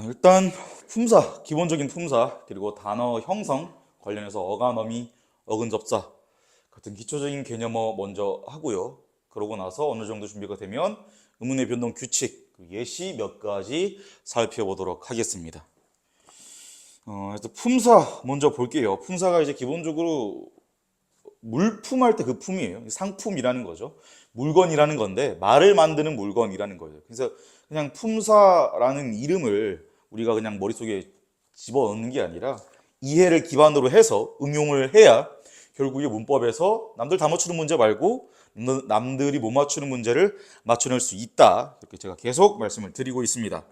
일단 품사, 기본적인 품사, 그리고 단어 형성 관련해서 어간, 어미, 어근, 접사 같은 기초적인 개념어 먼저 하고요. 그러고 나서 어느 정도 준비가 되면 의문의 변동 규칙, 예시 몇 가지 살펴보도록 하겠습니다. 그래서 품사 먼저 볼게요. 품사가 이제 기본적으로 물품할 때 그 품이에요. 상품이라는 거죠. 물건이라는 건데 말을 만드는 물건이라는 거예요. 그래서 그냥 품사라는 이름을 우리가 그냥 머릿속에 집어넣는 게 아니라 이해를 기반으로 해서 응용을 해야 결국 이 문법에서 남들 다 맞추는 문제 말고 남들이 못 맞추는 문제를 맞춰낼 수 있다. 이렇게 제가 계속 말씀을 드리고 있습니다.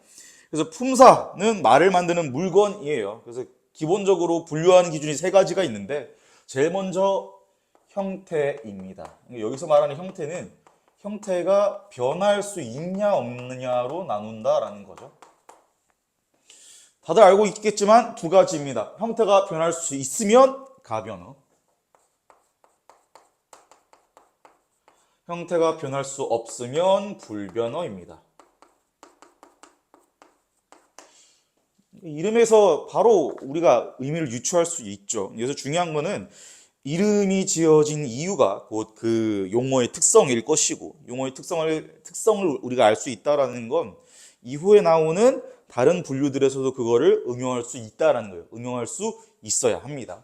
그래서 품사는 말을 만드는 물건이에요. 그래서 기본적으로 분류하는 기준이 세 가지가 있는데 제일 먼저 형태입니다. 여기서 말하는 형태는 형태가 변할 수 있냐 없느냐로 나눈다라는 거죠. 다들 알고 있겠지만 두 가지입니다. 형태가 변할 수 있으면 가변어, 형태가 변할 수 없으면 불변어입니다. 이름에서 바로 우리가 의미를 유추할 수 있죠. 그래서 중요한 거는 이름이 지어진 이유가 곧 그 용어의 특성일 것이고, 용어의 특성을 우리가 알 수 있다라는 건 이후에 나오는 다른 분류들에서도 그거를 응용할 수 있다라는 거예요. 응용할 수 있어야 합니다.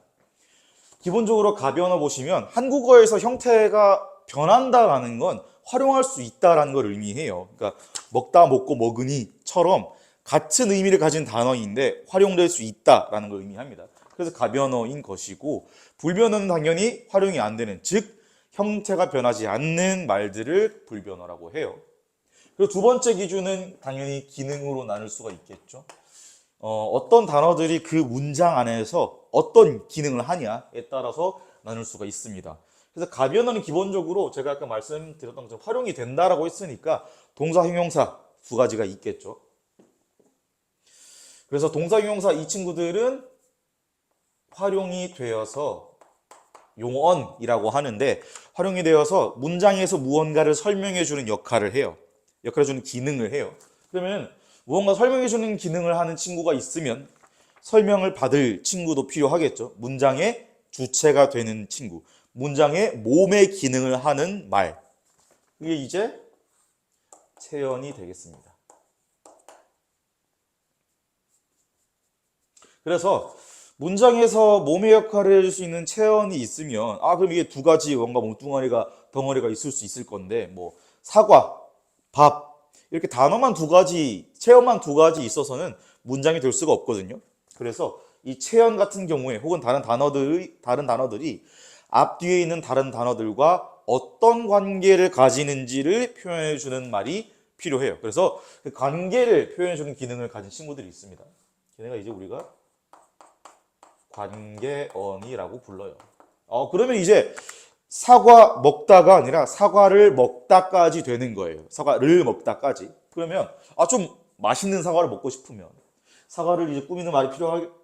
기본적으로 가변어 보시면 한국어에서 형태가 변한다라는 건 활용할 수 있다라는 걸 의미해요. 그러니까 먹다, 먹고, 먹으니처럼 같은 의미를 가진 단어인데 활용될 수 있다라는 걸 의미합니다. 그래서 가변어인 것이고, 불변어는 당연히 활용이 안 되는, 즉 형태가 변하지 않는 말들을 불변어라고 해요. 그리고 두 번째 기준은 당연히 기능으로 나눌 수가 있겠죠. 어떤 단어들이 그 문장 안에서 어떤 기능을 하냐에 따라서 나눌 수가 있습니다. 그래서 가변어는 기본적으로 제가 아까 말씀드렸던 것처럼 활용이 된다라고 했으니까 동사, 형용사 두 가지가 있겠죠. 그래서 동사, 형용사 이 친구들은 활용이 되어서 용언이라고 하는데, 활용이 되어서 문장에서 무언가를 설명해 주는 역할을 해요. 역할을 주는 기능을 해요. 그러면 무언가 설명해 주는 기능을 하는 친구가 있으면 설명을 받을 친구도 필요하겠죠. 문장의 주체가 되는 친구, 문장의 몸의 기능을 하는 말, 그게 이제 체언이 되겠습니다. 그래서 문장에서 몸의 역할을 해줄 수 있는 체언이 있으면, 그럼 이게 두 가지 뭔가 덩어리가 있을 수 있을 건데, 뭐 사과, 밥 이렇게 단어만 두 가지, 체언만 두 가지 있어서는 문장이 될 수가 없거든요. 그래서 이 체언 같은 경우에 혹은 다른 단어들이 앞뒤에 있는 다른 단어들과 어떤 관계를 가지는지를 표현해 주는 말이 필요해요. 그래서 그 관계를 표현해 주는 기능을 가진 친구들이 있습니다. 걔네가 이제 우리가 관계어이라고 불러요. 그러면 이제 사과 먹다가 아니라 사과를 먹다까지 되는 거예요. 사과를 먹다까지. 그러면 좀 맛있는 사과를 먹고 싶으면 사과를 이제 꾸미는 말이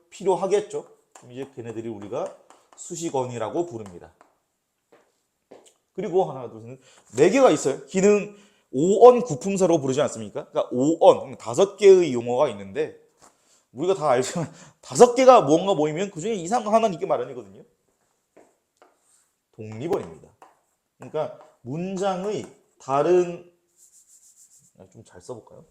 필요하겠죠. 그럼 이제 걔네들이 우리가 수식어이라고 부릅니다. 그리고 하나, 둘, 셋, 네 개가 있어요. 기능 5언 구품사라고 부르지 않습니까? 그러니까 5언, 5개의 용어가 있는데 우리가 다 알지만 5개가 무언가 모이면 그 중에 이상한 하나는 있기 마련이거든요. 독립어입니다. 그러니까 문장의 다른, 좀 잘 써볼까요?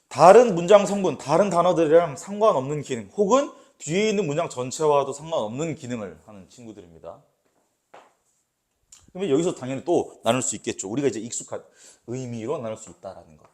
다른 문장 성분, 다른 단어들이랑 상관없는 기능, 혹은 뒤에 있는 문장 전체와도 상관없는 기능을 하는 친구들입니다. 그러면 여기서 당연히 또 나눌 수 있겠죠. 우리가 이제 익숙한 의미로 나눌 수 있다라는 것.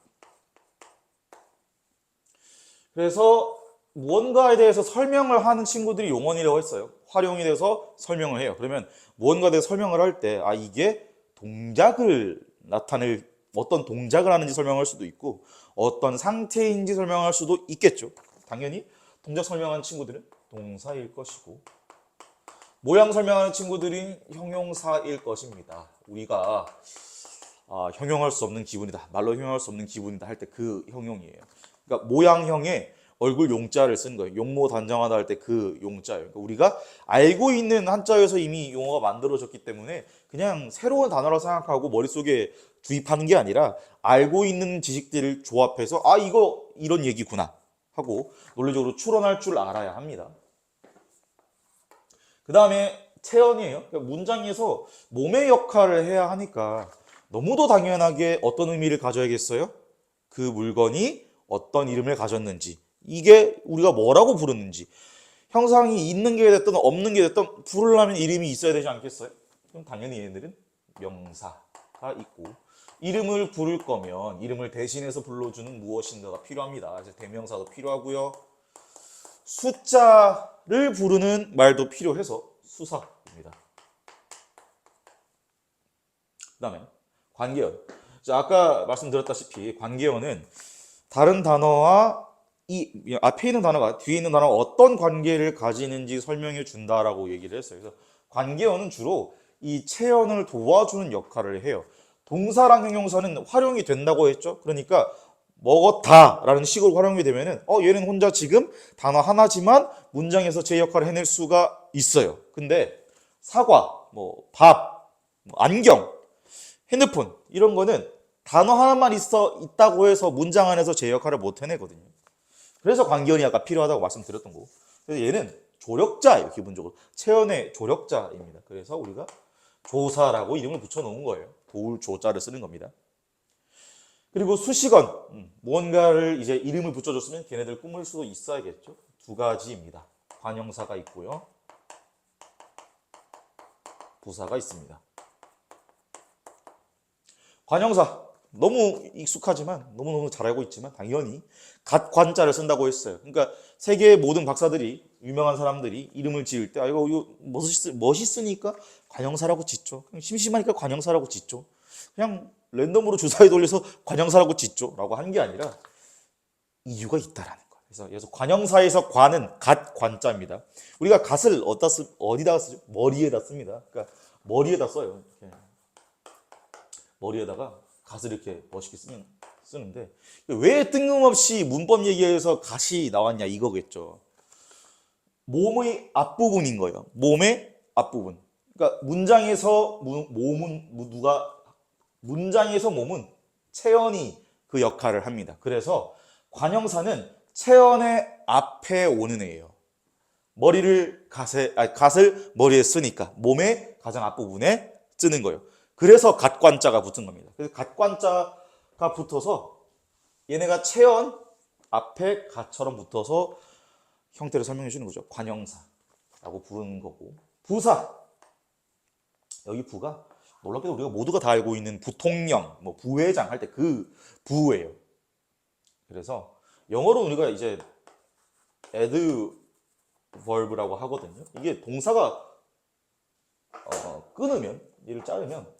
그래서 무언가에 대해서 설명을 하는 친구들이 용언이라고 했어요. 활용이 돼서 설명을 해요. 그러면 무언가에 대해서 설명을 할 때, 이게 동작을 나타낼, 어떤 동작을 하는지 설명할 수도 있고, 어떤 상태인지 설명할 수도 있겠죠. 당연히 동작 설명하는 친구들은 동사일 것이고, 모양 설명하는 친구들은 형용사일 것입니다. 우리가 형용할 수 없는 기분이다, 말로 형용할 수 없는 기분이다 할 때 그 형용이에요. 그러니까 모양형에 얼굴 용자를 쓴 거예요. 용모 단정하다 할 때 그 용자예요. 그러니까 우리가 알고 있는 한자에서 이미 용어가 만들어졌기 때문에 그냥 새로운 단어라 생각하고 머릿속에 주입하는 게 아니라 알고 있는 지식들을 조합해서 아 이거 이런 얘기구나 하고 논리적으로 추론할 줄 알아야 합니다. 그 다음에 체언이에요. 그러니까 문장에서 몸의 역할을 해야 하니까 너무도 당연하게 어떤 의미를 가져야겠어요? 그 물건이 어떤 이름을 가졌는지, 이게 우리가 뭐라고 부르는지, 형상이 있는 게 됐든 없는 게 됐든 부르려면 이름이 있어야 되지 않겠어요? 그럼 당연히 얘네들은 명사가 있고, 이름을 부를 거면 이름을 대신해서 불러주는 무엇인가가 필요합니다. 이제 대명사도 필요하고요. 숫자를 부르는 말도 필요해서 수사입니다. 그 다음에 관계어. 자, 아까 말씀드렸다시피 관계어는 다른 단어와 이 앞에 있는 단어가 뒤에 있는 단어가 어떤 관계를 가지는지 설명해 준다라고 얘기를 했어요. 그래서 관계어는 주로 이 체언을 도와주는 역할을 해요. 동사랑 형용사는 활용이 된다고 했죠. 그러니까 먹었다라는 식으로 활용이 되면은 얘는 혼자 지금 단어 하나지만 문장에서 제 역할을 해낼 수가 있어요. 근데 사과, 뭐 밥, 뭐 안경, 핸드폰 이런 거는 단어 하나만 있다고 해서 문장 안에서 제 역할을 못 해내거든요. 그래서 관계어이 아까 필요하다고 말씀드렸던 거고. 그래서 얘는 조력자예요, 기본적으로. 체언의 조력자입니다. 그래서 우리가 조사라고 이름을 붙여놓은 거예요. 도울 조자를 쓰는 겁니다. 그리고 수식원, 무언가를 이제 이름을 붙여줬으면 걔네들 꾸밀 수도 있어야겠죠. 두 가지입니다. 관형사가 있고요. 부사가 있습니다. 관형사 너무 익숙하지만 너무너무 잘 알고 있지만 당연히 갓관자를 쓴다고 했어요. 그러니까 세계의 모든 박사들이 유명한 사람들이 이름을 지을 때 이거 멋있으니까 관형사라고 짓죠. 심심하니까 관형사라고 짓죠. 그냥 랜덤으로 주사위 돌려서 관형사라고 짓죠 라고 한 게 아니라 이유가 있다라는 거예요. 그래서 관형사에서 관은 갓관자입니다. 우리가 갓을 어디다가 쓰죠? 머리에다 씁니다. 그러니까 머리에다 써요. 이렇게. 머리에다가 갓을 이렇게 멋있게 쓰는데 왜 뜬금없이 문법 얘기에서 갓이 나왔냐 이거겠죠. 몸의 앞부분인 거예요. 몸의 앞부분. 그러니까 문장에서 몸은 체언이 그 역할을 합니다. 그래서 관형사는 체언의 앞에 오는 애예요. 갓을 머리에 쓰니까 몸의 가장 앞부분에 쓰는 거예요. 그래서 갓관자가 붙은 겁니다. 그래서 갓관자가 붙어서 얘네가 체언 앞에 갓처럼 붙어서 형태를 설명해 주는 거죠. 관형사라고 부르는 거고. 부사. 여기 부가 놀랍게도 우리가 모두가 다 알고 있는 부통령, 뭐 부회장 할 때 그 부예요. 그래서 영어로 우리가 이제 adverb라고 하거든요. 이게 동사가 끊으면 얘를 자르면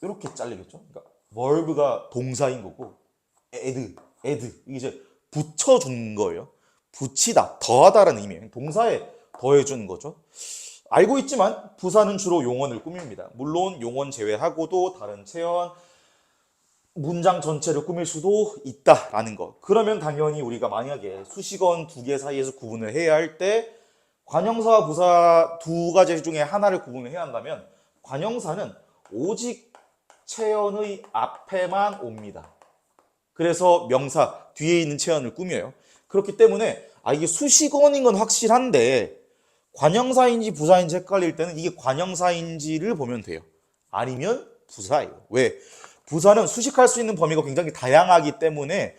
이렇게 잘리겠죠. 그러니까 verb가 동사인 거고 add 이게 이제 붙여준 거예요. 붙이다, 더하다라는 의미예요. 동사에 더해주는 거죠. 알고 있지만 부사는 주로 용언을 꾸밉니다. 물론 용언 제외하고도 다른 체언, 문장 전체를 꾸밀 수도 있다라는 거. 그러면 당연히 우리가 만약에 수식어 두 개 사이에서 구분을 해야 할 때 관형사와 부사 두 가지 중에 하나를 구분을 해야 한다면 관형사는 오직 체언의 앞에만 옵니다. 그래서 명사 뒤에 있는 체언을 꾸며요. 그렇기 때문에 이게 수식어인 건 확실한데 관형사인지 부사인지 헷갈릴 때는 이게 관형사인지를 보면 돼요. 아니면 부사예요. 왜? 부사는 수식할 수 있는 범위가 굉장히 다양하기 때문에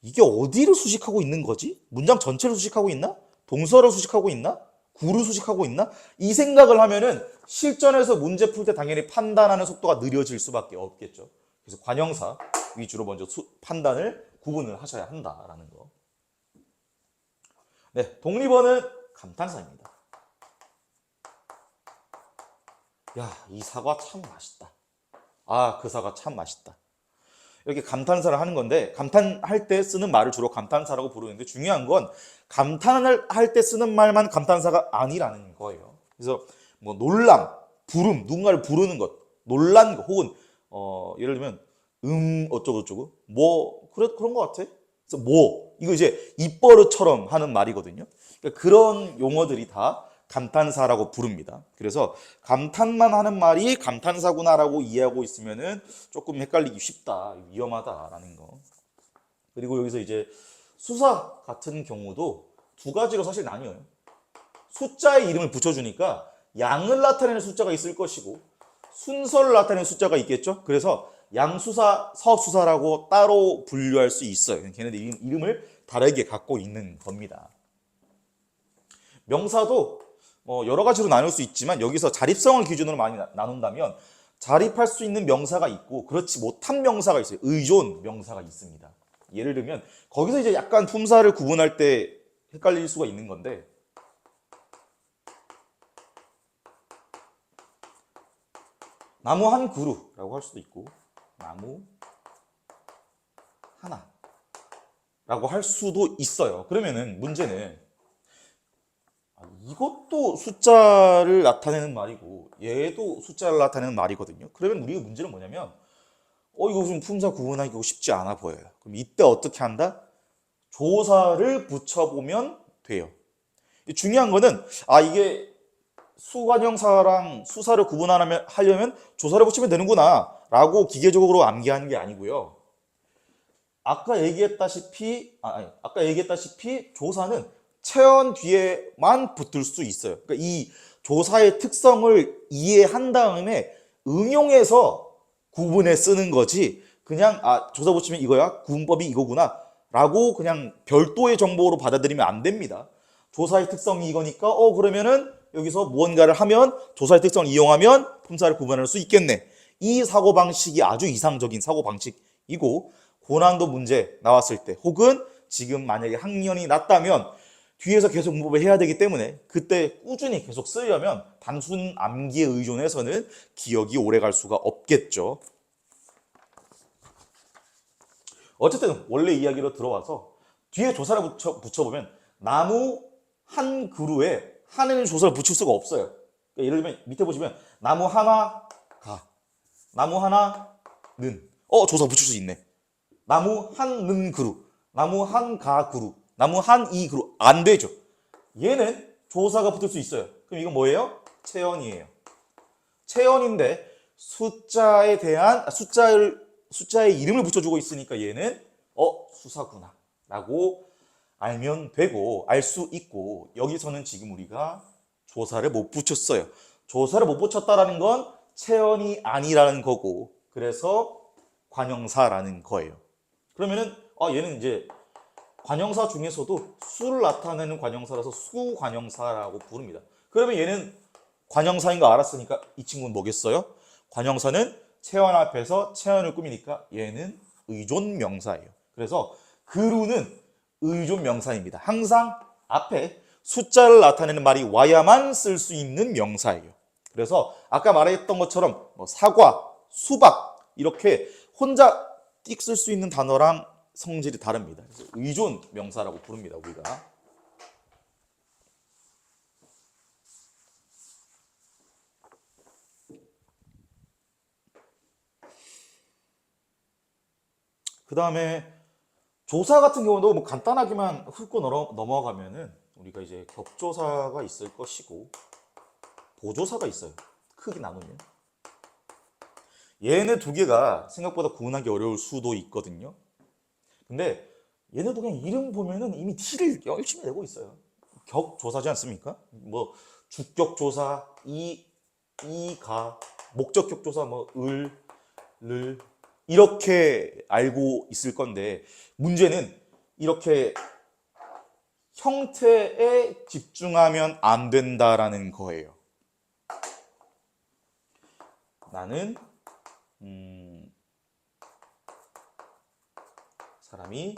이게 어디를 수식하고 있는 거지? 문장 전체를 수식하고 있나? 동사를 수식하고 있나? 구를 수식하고 있나? 이 생각을 하면은 실전에서 문제 풀 때 당연히 판단하는 속도가 느려질 수밖에 없겠죠. 그래서 관형사 위주로 먼저 판단을 구분을 하셔야 한다라는 거. 네, 독립어는 감탄사입니다. 야, 이 사과 참 맛있다. 그 사과 참 맛있다. 이렇게 감탄사를 하는 건데 감탄할 때 쓰는 말을 주로 감탄사라고 부르는데 중요한 건 감탄을 할 때 쓰는 말만 감탄사가 아니라는 거예요. 그래서 뭐 놀람, 부름, 누군가를 부르는 것, 놀란 것 혹은 예를 들면 어쩌고 저쩌고 뭐 그런 것 같아. 그래서 뭐 이거 이제 입버릇처럼 하는 말이거든요. 그러니까 그런 용어들이 다 감탄사라고 부릅니다. 그래서 감탄만 하는 말이 감탄사구나라고 이해하고 있으면은 조금 헷갈리기 쉽다, 위험하다라는 거. 그리고 여기서 이제 수사 같은 경우도 두 가지로 사실 나뉘어요. 숫자의 이름을 붙여주니까 양을 나타내는 숫자가 있을 것이고 순서를 나타내는 숫자가 있겠죠. 그래서 양수사, 서수사라고 따로 분류할 수 있어요. 걔네들 이름을 다르게 갖고 있는 겁니다. 명사도 뭐 여러 가지로 나눌 수 있지만 여기서 자립성을 기준으로 많이 나눈다면 자립할 수 있는 명사가 있고 그렇지 못한 명사가 있어요. 의존 명사가 있습니다. 예를 들면 거기서 이제 약간 품사를 구분할 때 헷갈릴 수가 있는 건데 나무 한 그루라고 할 수도 있고 나무 하나라고 할 수도 있어요. 그러면은 문제는 이것도 숫자를 나타내는 말이고 얘도 숫자를 나타내는 말이거든요. 그러면 우리의 문제는 뭐냐면 이거 좀 품사 구분하기 쉽지 않아 보여요. 그럼 이때 어떻게 한다? 조사를 붙여보면 돼요. 중요한 거는 이게 수관형사랑 수사를 구분하려면 조사를 붙이면 되는구나 라고 기계적으로 암기하는 게 아니고요. 아까 얘기했다시피 조사는 체언 뒤에만 붙을 수 있어요. 그러니까 이 조사의 특성을 이해한 다음에 응용해서 구분해 쓰는 거지 그냥 조사 붙이면 이거야 구분법이 이거구나 라고 그냥 별도의 정보로 받아들이면 안 됩니다. 조사의 특성이 이거니까 그러면은 여기서 무언가를 하면 조사의 특성을 이용하면 품사를 구분할 수 있겠네. 이 사고방식이 아주 이상적인 사고방식이고 고난도 문제 나왔을 때 혹은 지금 만약에 학년이 낮다면 뒤에서 계속 문법을 해야 되기 때문에 그때 꾸준히 계속 쓰려면 단순 암기에 의존해서는 기억이 오래 갈 수가 없겠죠. 어쨌든 원래 이야기로 들어와서 뒤에 조사를 붙여보면 나무 한 그루에 한에는 조사를 붙일 수가 없어요. 그러니까 예를 들면 밑에 보시면 나무 하나 가, 나무 하나는 조사 붙일 수 있네. 나무 한는 그루, 나무 한 가 그루, 나무 한 이 그루 안 되죠. 얘는 조사가 붙을 수 있어요. 그럼 이건 뭐예요? 체언이에요. 체언인데 숫자에 대한 숫자의 이름을 붙여주고 있으니까 얘는 수사구나 라고 알면 되고 알 수 있고 여기서는 지금 우리가 조사를 못 붙였어요. 조사를 못 붙였다라는 건 체언이 아니라는 거고 그래서 관형사라는 거예요. 그러면은 얘는 이제 관형사 중에서도 수를 나타내는 관형사라서 수관형사라고 부릅니다. 그러면 얘는 관형사인 거 알았으니까 이 친구는 뭐겠어요? 관형사는 체언 앞에서 체언을 꾸미니까 얘는 의존 명사예요. 그래서 그루는 의존 명사입니다. 항상 앞에 숫자를 나타내는 말이 와야만 쓸 수 있는 명사예요. 그래서 아까 말했던 것처럼 사과, 수박 이렇게 혼자 띡 쓸 수 있는 단어랑 성질이 다릅니다. 그래서 의존 명사라고 부릅니다. 우리가. 그 다음에 조사 같은 경우도 뭐 간단하게만 훑고 넘어가면은 우리가 이제 격조사가 있을 것이고 보조사가 있어요. 크게 나누면. 얘네 두 개가 생각보다 구분하기 어려울 수도 있거든요. 근데 얘네도 그냥 이름 보면은 이미 티를 열심히 내고 있어요. 격조사지 않습니까? 뭐 주격조사, 이가, 목적격조사, 을 이렇게 알고 있을 건데 문제는 이렇게 형태에 집중하면 안 된다라는 거예요. 나는 사람이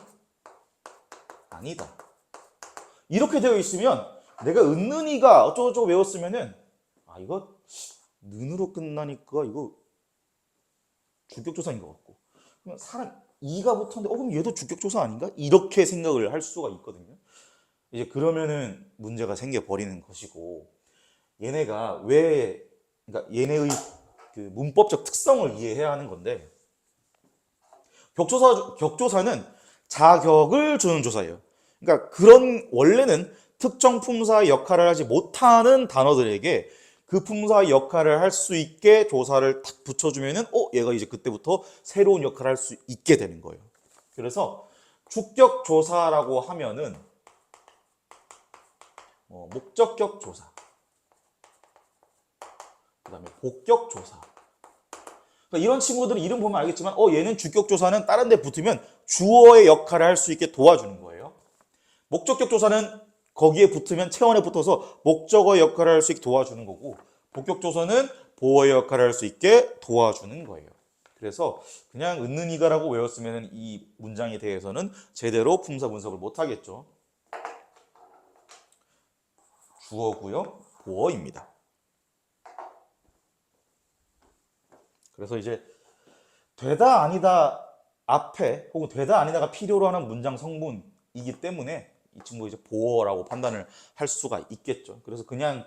아니다. 이렇게 되어 있으면 내가 은는이가 어쩌고저쩌고 외웠으면은 이거 는으로 끝나니까 이거 주격조사인 것 같고 그러면 사람 이가 붙었는데 그럼 얘도 주격조사 아닌가? 이렇게 생각을 할 수가 있거든요. 이제 그러면은 문제가 생겨버리는 것이고 얘네가 그러니까 얘네의 그 문법적 특성을 이해해야 하는 건데 격조사는 자격을 주는 조사예요. 그러니까 그런 원래는 특정 품사의 역할을 하지 못하는 단어들에게 그 품사의 역할을 할 수 있게 조사를 탁 붙여주면은 얘가 이제 그때부터 새로운 역할을 할 수 있게 되는 거예요. 그래서 주격 조사라고 하면은 목적격 조사, 그다음에 복격 조사. 그러니까 이런 친구들은 이름 보면 알겠지만 얘는 주격 조사는 다른 데 붙으면 주어의 역할을 할 수 있게 도와주는 거예요. 목적격 조사는 거기에 붙으면 체원에 붙어서 목적어 역할을 할 수 있게 도와주는 거고, 복격 조사는 보어의 역할을 할 수 있게 도와주는 거예요. 그래서 그냥 은는이가라고 외웠으면 이 문장에 대해서는 제대로 품사 분석을 못 하겠죠. 주어고요, 보어입니다. 그래서 이제 되다 아니다 앞에 혹은 되다 아니다가 필요로 하는 문장 성분이기 때문에 이 친구 이제 보어라고 판단을 할 수가 있겠죠. 그래서 그냥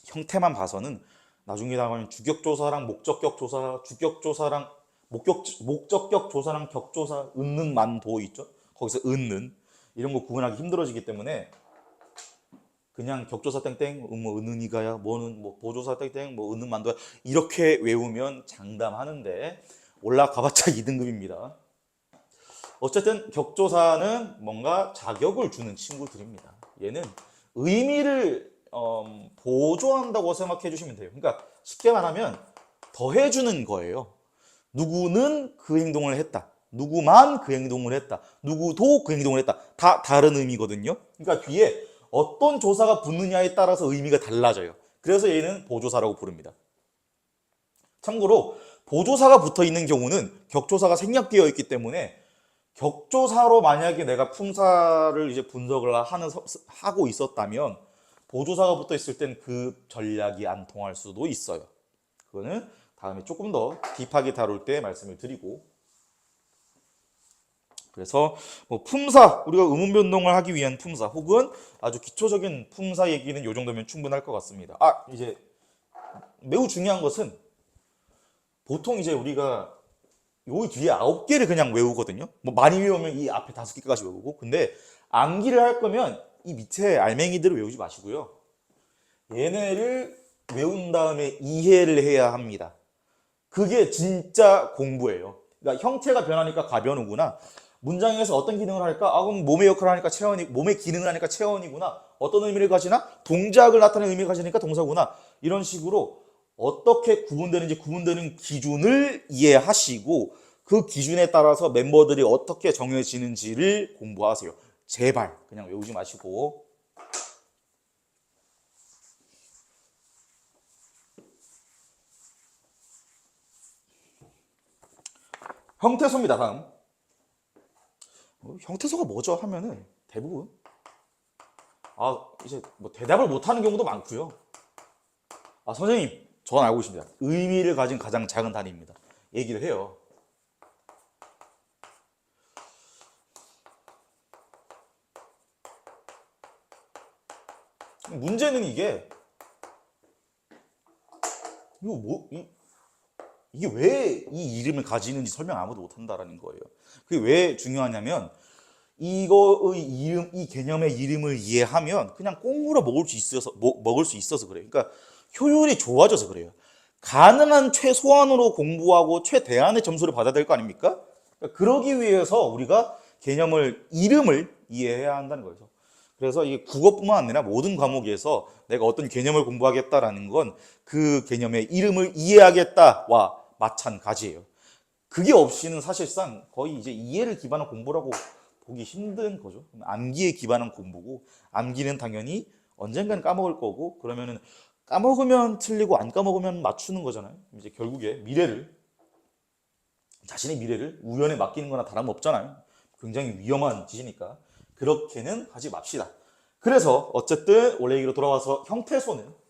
형태만 봐서는 나중에 나가면 주격조사랑 목적격 조사, 주격조사랑 목적격 조사랑 격조사, 은는 만도 있죠. 거기서 은는 이런 거 구분하기 힘들어지기 때문에 그냥 격조사 땡땡 뭐 은은이가야 뭐는 뭐 보조사 땡땡 뭐 은는 만도야 이렇게 외우면 장담하는데 올라가봤자 2등급입니다. 어쨌든 격조사는 뭔가 자격을 주는 친구들입니다. 얘는 의미를 보조한다고 생각해 주시면 돼요. 그러니까 쉽게 말하면 더해주는 거예요. 누구는 그 행동을 했다. 누구만 그 행동을 했다. 누구도 그 행동을 했다. 다 다른 의미거든요. 그러니까 뒤에 어떤 조사가 붙느냐에 따라서 의미가 달라져요. 그래서 얘는 보조사라고 부릅니다. 참고로 보조사가 붙어 있는 경우는 격조사가 생략되어 있기 때문에 격조사로 만약에 내가 품사를 이제 분석을 하고 있었다면 보조사가 붙어 있을 땐 그 전략이 안 통할 수도 있어요. 그거는 다음에 조금 더 딥하게 다룰 때 말씀을 드리고, 그래서 뭐 품사, 우리가 의문 변동을 하기 위한 품사 혹은 아주 기초적인 품사 얘기는 이 정도면 충분할 것 같습니다. 이제 매우 중요한 것은 보통 이제 우리가 요 뒤에 9개를 그냥 외우거든요. 뭐 많이 외우면 이 앞에 5개까지 외우고, 근데 암기를 할 거면 이 밑에 알맹이들을 외우지 마시고요. 얘네를 외운 다음에 이해를 해야 합니다. 그게 진짜 공부예요. 그러니까 형태가 변하니까 가변우구나. 문장에서 어떤 기능을 할까? 그럼 몸의 역할을 하니까 체언이, 몸의 기능을 하니까 체언이구나. 어떤 의미를 가지나? 동작을 나타내는 의미를 가지니까 동사구나. 이런 식으로 어떻게 구분되는지 구분되는 기준을 이해하시고 그 기준에 따라서 멤버들이 어떻게 정해지는지를 공부하세요. 제발 그냥 외우지 마시고. 형태소입니다. 다음. 형태소가 뭐죠? 하면은 대부분 이제 뭐 대답을 못하는 경우도 많고요. 선생님, 전 알고 있습니다. 의미를 가진 가장 작은 단위입니다. 얘기를 해요. 문제는 이게 이게 왜 이 이름을 가지는지 설명 아무도 못한다라는 거예요. 그게 왜 중요하냐면 이거의 이름, 이 개념의 이름을 이해하면 그냥 꽁물어 먹을 수 있어서 그래요. 그러니까 효율이 좋아져서 그래요. 가능한 최소한으로 공부하고 최대한의 점수를 받아야 될 거 아닙니까? 그러니까 그러기 위해서 우리가 이름을 이해해야 한다는 거죠. 그래서 이게 국어뿐만 아니라 모든 과목에서 내가 어떤 개념을 공부하겠다라는 건 그 개념의 이름을 이해하겠다와 마찬가지예요. 그게 없이는 사실상 거의 이제 이해를 기반한 공부라고 보기 힘든 거죠. 암기에 기반한 공부고, 암기는 당연히 언젠가는 까먹을 거고, 그러면은 까먹으면 틀리고 안 까먹으면 맞추는 거잖아요. 이제 결국에 자신의 미래를 우연에 맡기는 거나 다름없잖아요. 굉장히 위험한 짓이니까 그렇게는 하지 맙시다. 그래서 어쨌든 원래 얘기로 돌아와서 형태소는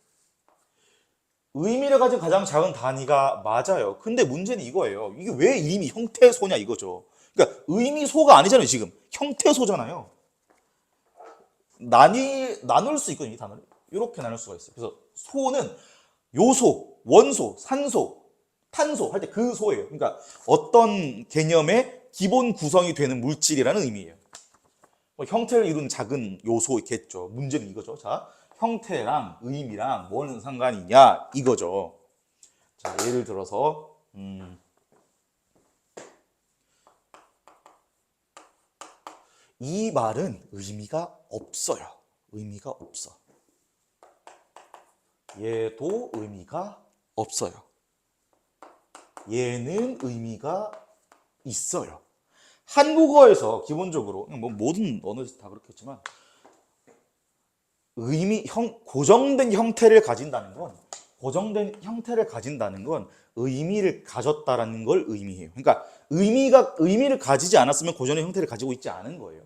의미를 가진 가장 작은 단위가 맞아요. 근데 문제는 이거예요. 이게 왜 이름이 형태소냐 이거죠. 그러니까 의미소가 아니잖아요. 지금 형태소잖아요. 나눌 수 있거든요. 이 단어를 이렇게 나눌 수가 있어요. 그래서 소는 요소, 원소, 산소, 탄소 할 때 그 소예요. 그러니까 어떤 개념의 기본 구성이 되는 물질이라는 의미예요. 뭐 형태를 이룬 작은 요소겠죠. 문제는 이거죠. 자, 형태랑 의미랑 뭐는 상관이냐 이거죠. 자, 예를 들어서 이 말은 의미가 없어요. 의미가 없어. 얘도 의미가 없어요. 얘는 의미가 있어요. 한국어에서 기본적으로 뭐 모든 언어에서 다 그렇겠지만 고정된 형태를 가진다는 건 의미를 가졌다라는 걸 의미해요. 그러니까 의미를 가지지 않았으면 고정된 형태를 가지고 있지 않은 거예요.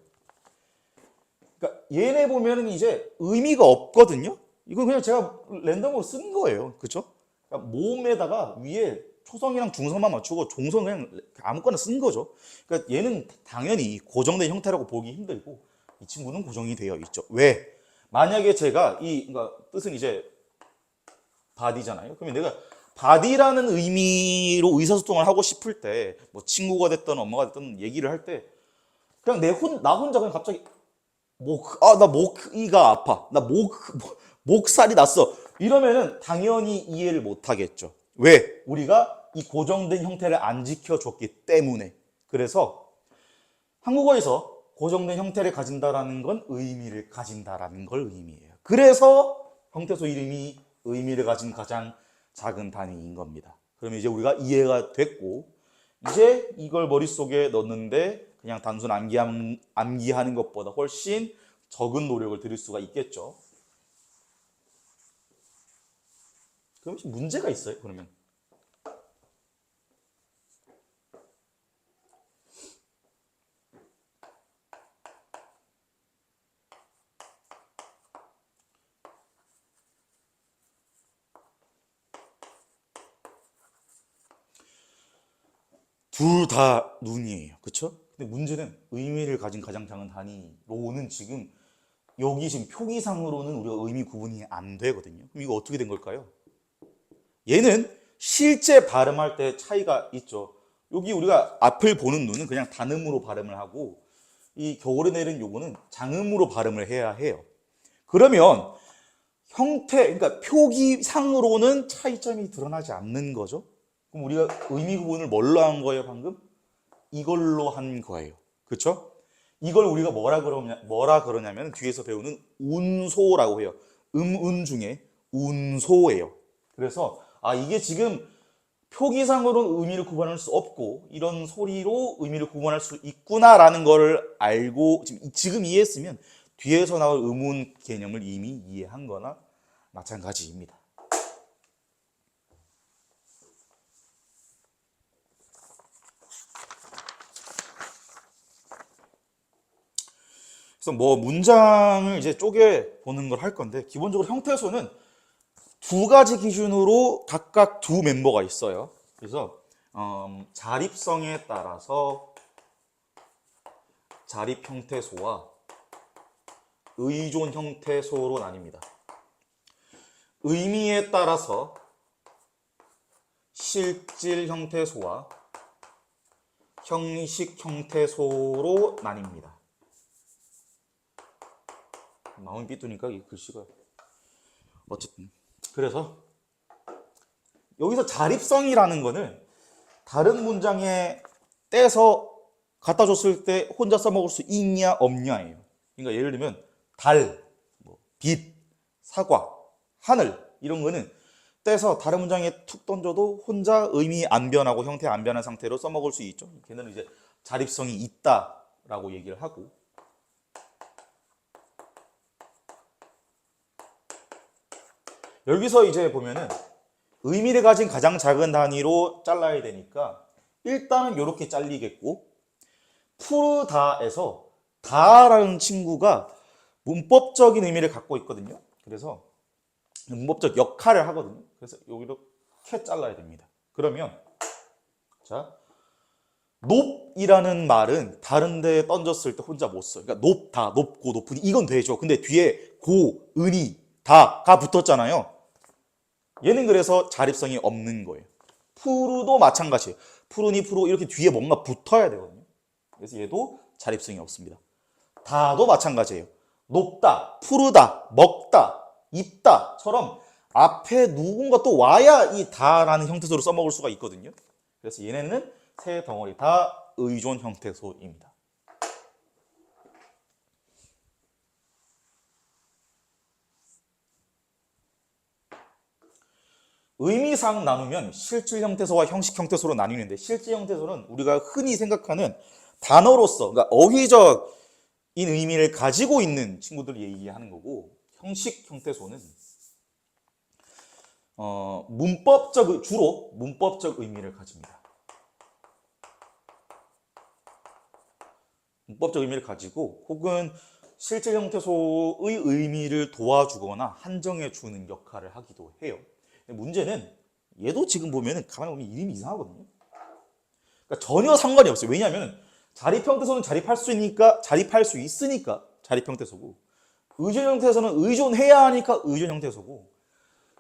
그러니까 얘네 보면은 이제 의미가 없거든요. 이건 그냥 제가 랜덤으로 쓴 거예요. 그렇죠? 그러니까 모음에다가 위에 초성이랑 중성만 맞추고 종성 그냥 아무거나 쓴 거죠. 그러니까 얘는 당연히 고정된 형태라고 보기 힘들고 이 친구는 고정이 되어 있죠. 왜? 만약에 제가 그러니까 뜻은 이제 바디잖아요. 그러면 내가 바디라는 의미로 의사소통을 하고 싶을 때 뭐 친구가 됐든 엄마가 됐든 얘기를 할 때 그냥 나 혼자 그냥 갑자기 나 목이가 아파. 목살이 났어. 이러면은 당연히 이해를 못 하겠죠. 왜? 우리가 이 고정된 형태를 안 지켜줬기 때문에. 그래서 한국어에서 고정된 형태를 가진다라는 건 의미를 가진다라는 걸 의미해요. 그래서 형태소 이름이 의미를 가진 가장 작은 단위인 겁니다. 그러면 이제 우리가 이해가 됐고, 이제 이걸 머릿속에 넣는데 그냥 단순 암기하는 것보다 훨씬 적은 노력을 들일 수가 있겠죠. 그럼 문제가 있어요, 그러면. 둘 다 눈이에요. 그쵸? 근데 문제는 의미를 가진 가장 작은 단위로는 지금 여기 지금 표기상으로는 우리가 의미 구분이 안 되거든요. 그럼 이거 어떻게 된 걸까요? 얘는 실제 발음할 때 차이가 있죠. 여기 우리가 앞을 보는 눈은 그냥 단음으로 발음을 하고 이 겨울에 내린 요거는 장음으로 발음을 해야 해요. 그러면 그러니까 표기상으로는 차이점이 드러나지 않는 거죠. 그럼 우리가 의미 구분을 뭘로 한 거예요, 방금? 이걸로 한 거예요. 그렇죠? 이걸 우리가 뭐라 그러냐면 뒤에서 배우는 운소라고 해요. 은 중에 운소예요. 그래서 이게 지금 표기상으로는 의미를 구분할 수 없고 이런 소리로 의미를 구분할 수 있구나라는 거를 알고 지금 이해했으면 뒤에서 나올 의문 개념을 이미 이해한 거나 마찬가지입니다. 그래서 뭐 문장을 이제 쪼개 보는 걸 할 건데 기본적으로 형태소는 두 가지 기준으로 각각 두 멤버가 있어요. 그래서 자립성에 따라서 자립 형태소와 의존 형태소로 나뉩니다. 의미에 따라서 실질 형태소와 형식 형태소로 나뉩니다. 마음이 삐뚤니까 이 글씨가 어쨌든 그래서 여기서 자립성이라는 거는 다른 문장에 떼서 갖다 줬을 때 혼자 써먹을 수 있냐 없냐예요. 그러니까 예를 들면 달, 빛, 사과, 하늘 이런 거는 떼서 다른 문장에 툭 던져도 혼자 의미 안 변하고 형태 안 변한 상태로 써먹을 수 있죠. 걔는 이제 자립성이 있다라고 얘기를 하고 여기서 이제 보면은 의미를 가진 가장 작은 단위로 잘라야 되니까 일단은 이렇게 잘리겠고 푸르다에서 다라는 친구가 문법적인 의미를 갖고 있거든요. 그래서 문법적 역할을 하거든요. 그래서 여기로 이렇게 잘라야 됩니다. 그러면 자 높이라는 말은 다른 데 던졌을 때 혼자 못 써요. 그러니까 높다, 높고, 높으니 이건 되죠. 근데 뒤에 고, 은이, 다가 붙었잖아요. 얘는 그래서 자립성이 없는 거예요. 푸르도 마찬가지예요. 푸르니 푸르 이렇게 뒤에 뭔가 붙어야 되거든요. 그래서 얘도 자립성이 없습니다. 다도 마찬가지예요. 높다, 푸르다, 먹다, 입다처럼 앞에 누군가 또 와야 이 다라는 형태소를 써먹을 수가 있거든요. 그래서 얘네는 세 덩어리 다 의존 형태소입니다. 의미상 나누면 실질 형태소와 형식 형태소로 나뉘는데, 실질 형태소는 우리가 흔히 생각하는 단어로서, 그러니까 어휘적인 의미를 가지고 있는 친구들을 얘기하는 거고, 형식 형태소는 주로 문법적 의미를 가집니다. 문법적 의미를 가지고 혹은 실질 형태소의 의미를 도와주거나 한정해 주는 역할을 하기도 해요. 근데 문제는 얘도 지금 보면은 가만히 보면 이름이 이상하거든요. 그러니까 전혀 상관이 없어요. 왜냐하면 자립 형태소는 자립할 수 있으니까 자립 형태소고, 의존 형태소는 의존해야 하니까 의존 형태소고,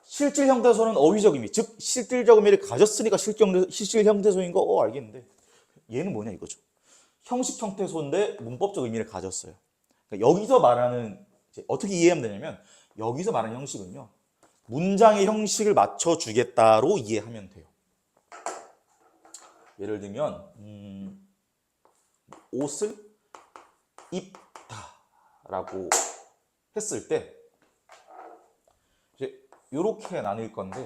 실질 형태소는 어휘적 의미, 즉 실질적 의미를 가졌으니까 실질 형태소인 거 알겠는데, 얘는 뭐냐 이거죠. 형식 형태소인데 문법적 의미를 가졌어요. 그러니까 여기서 말하는, 어떻게 이해하면 되냐면, 여기서 말하는 형식은요, 문장의 형식을 맞춰주겠다로 이해하면 돼요. 예를 들면 옷을 입다라고 했을 때 이제 이렇게 나뉠 건데,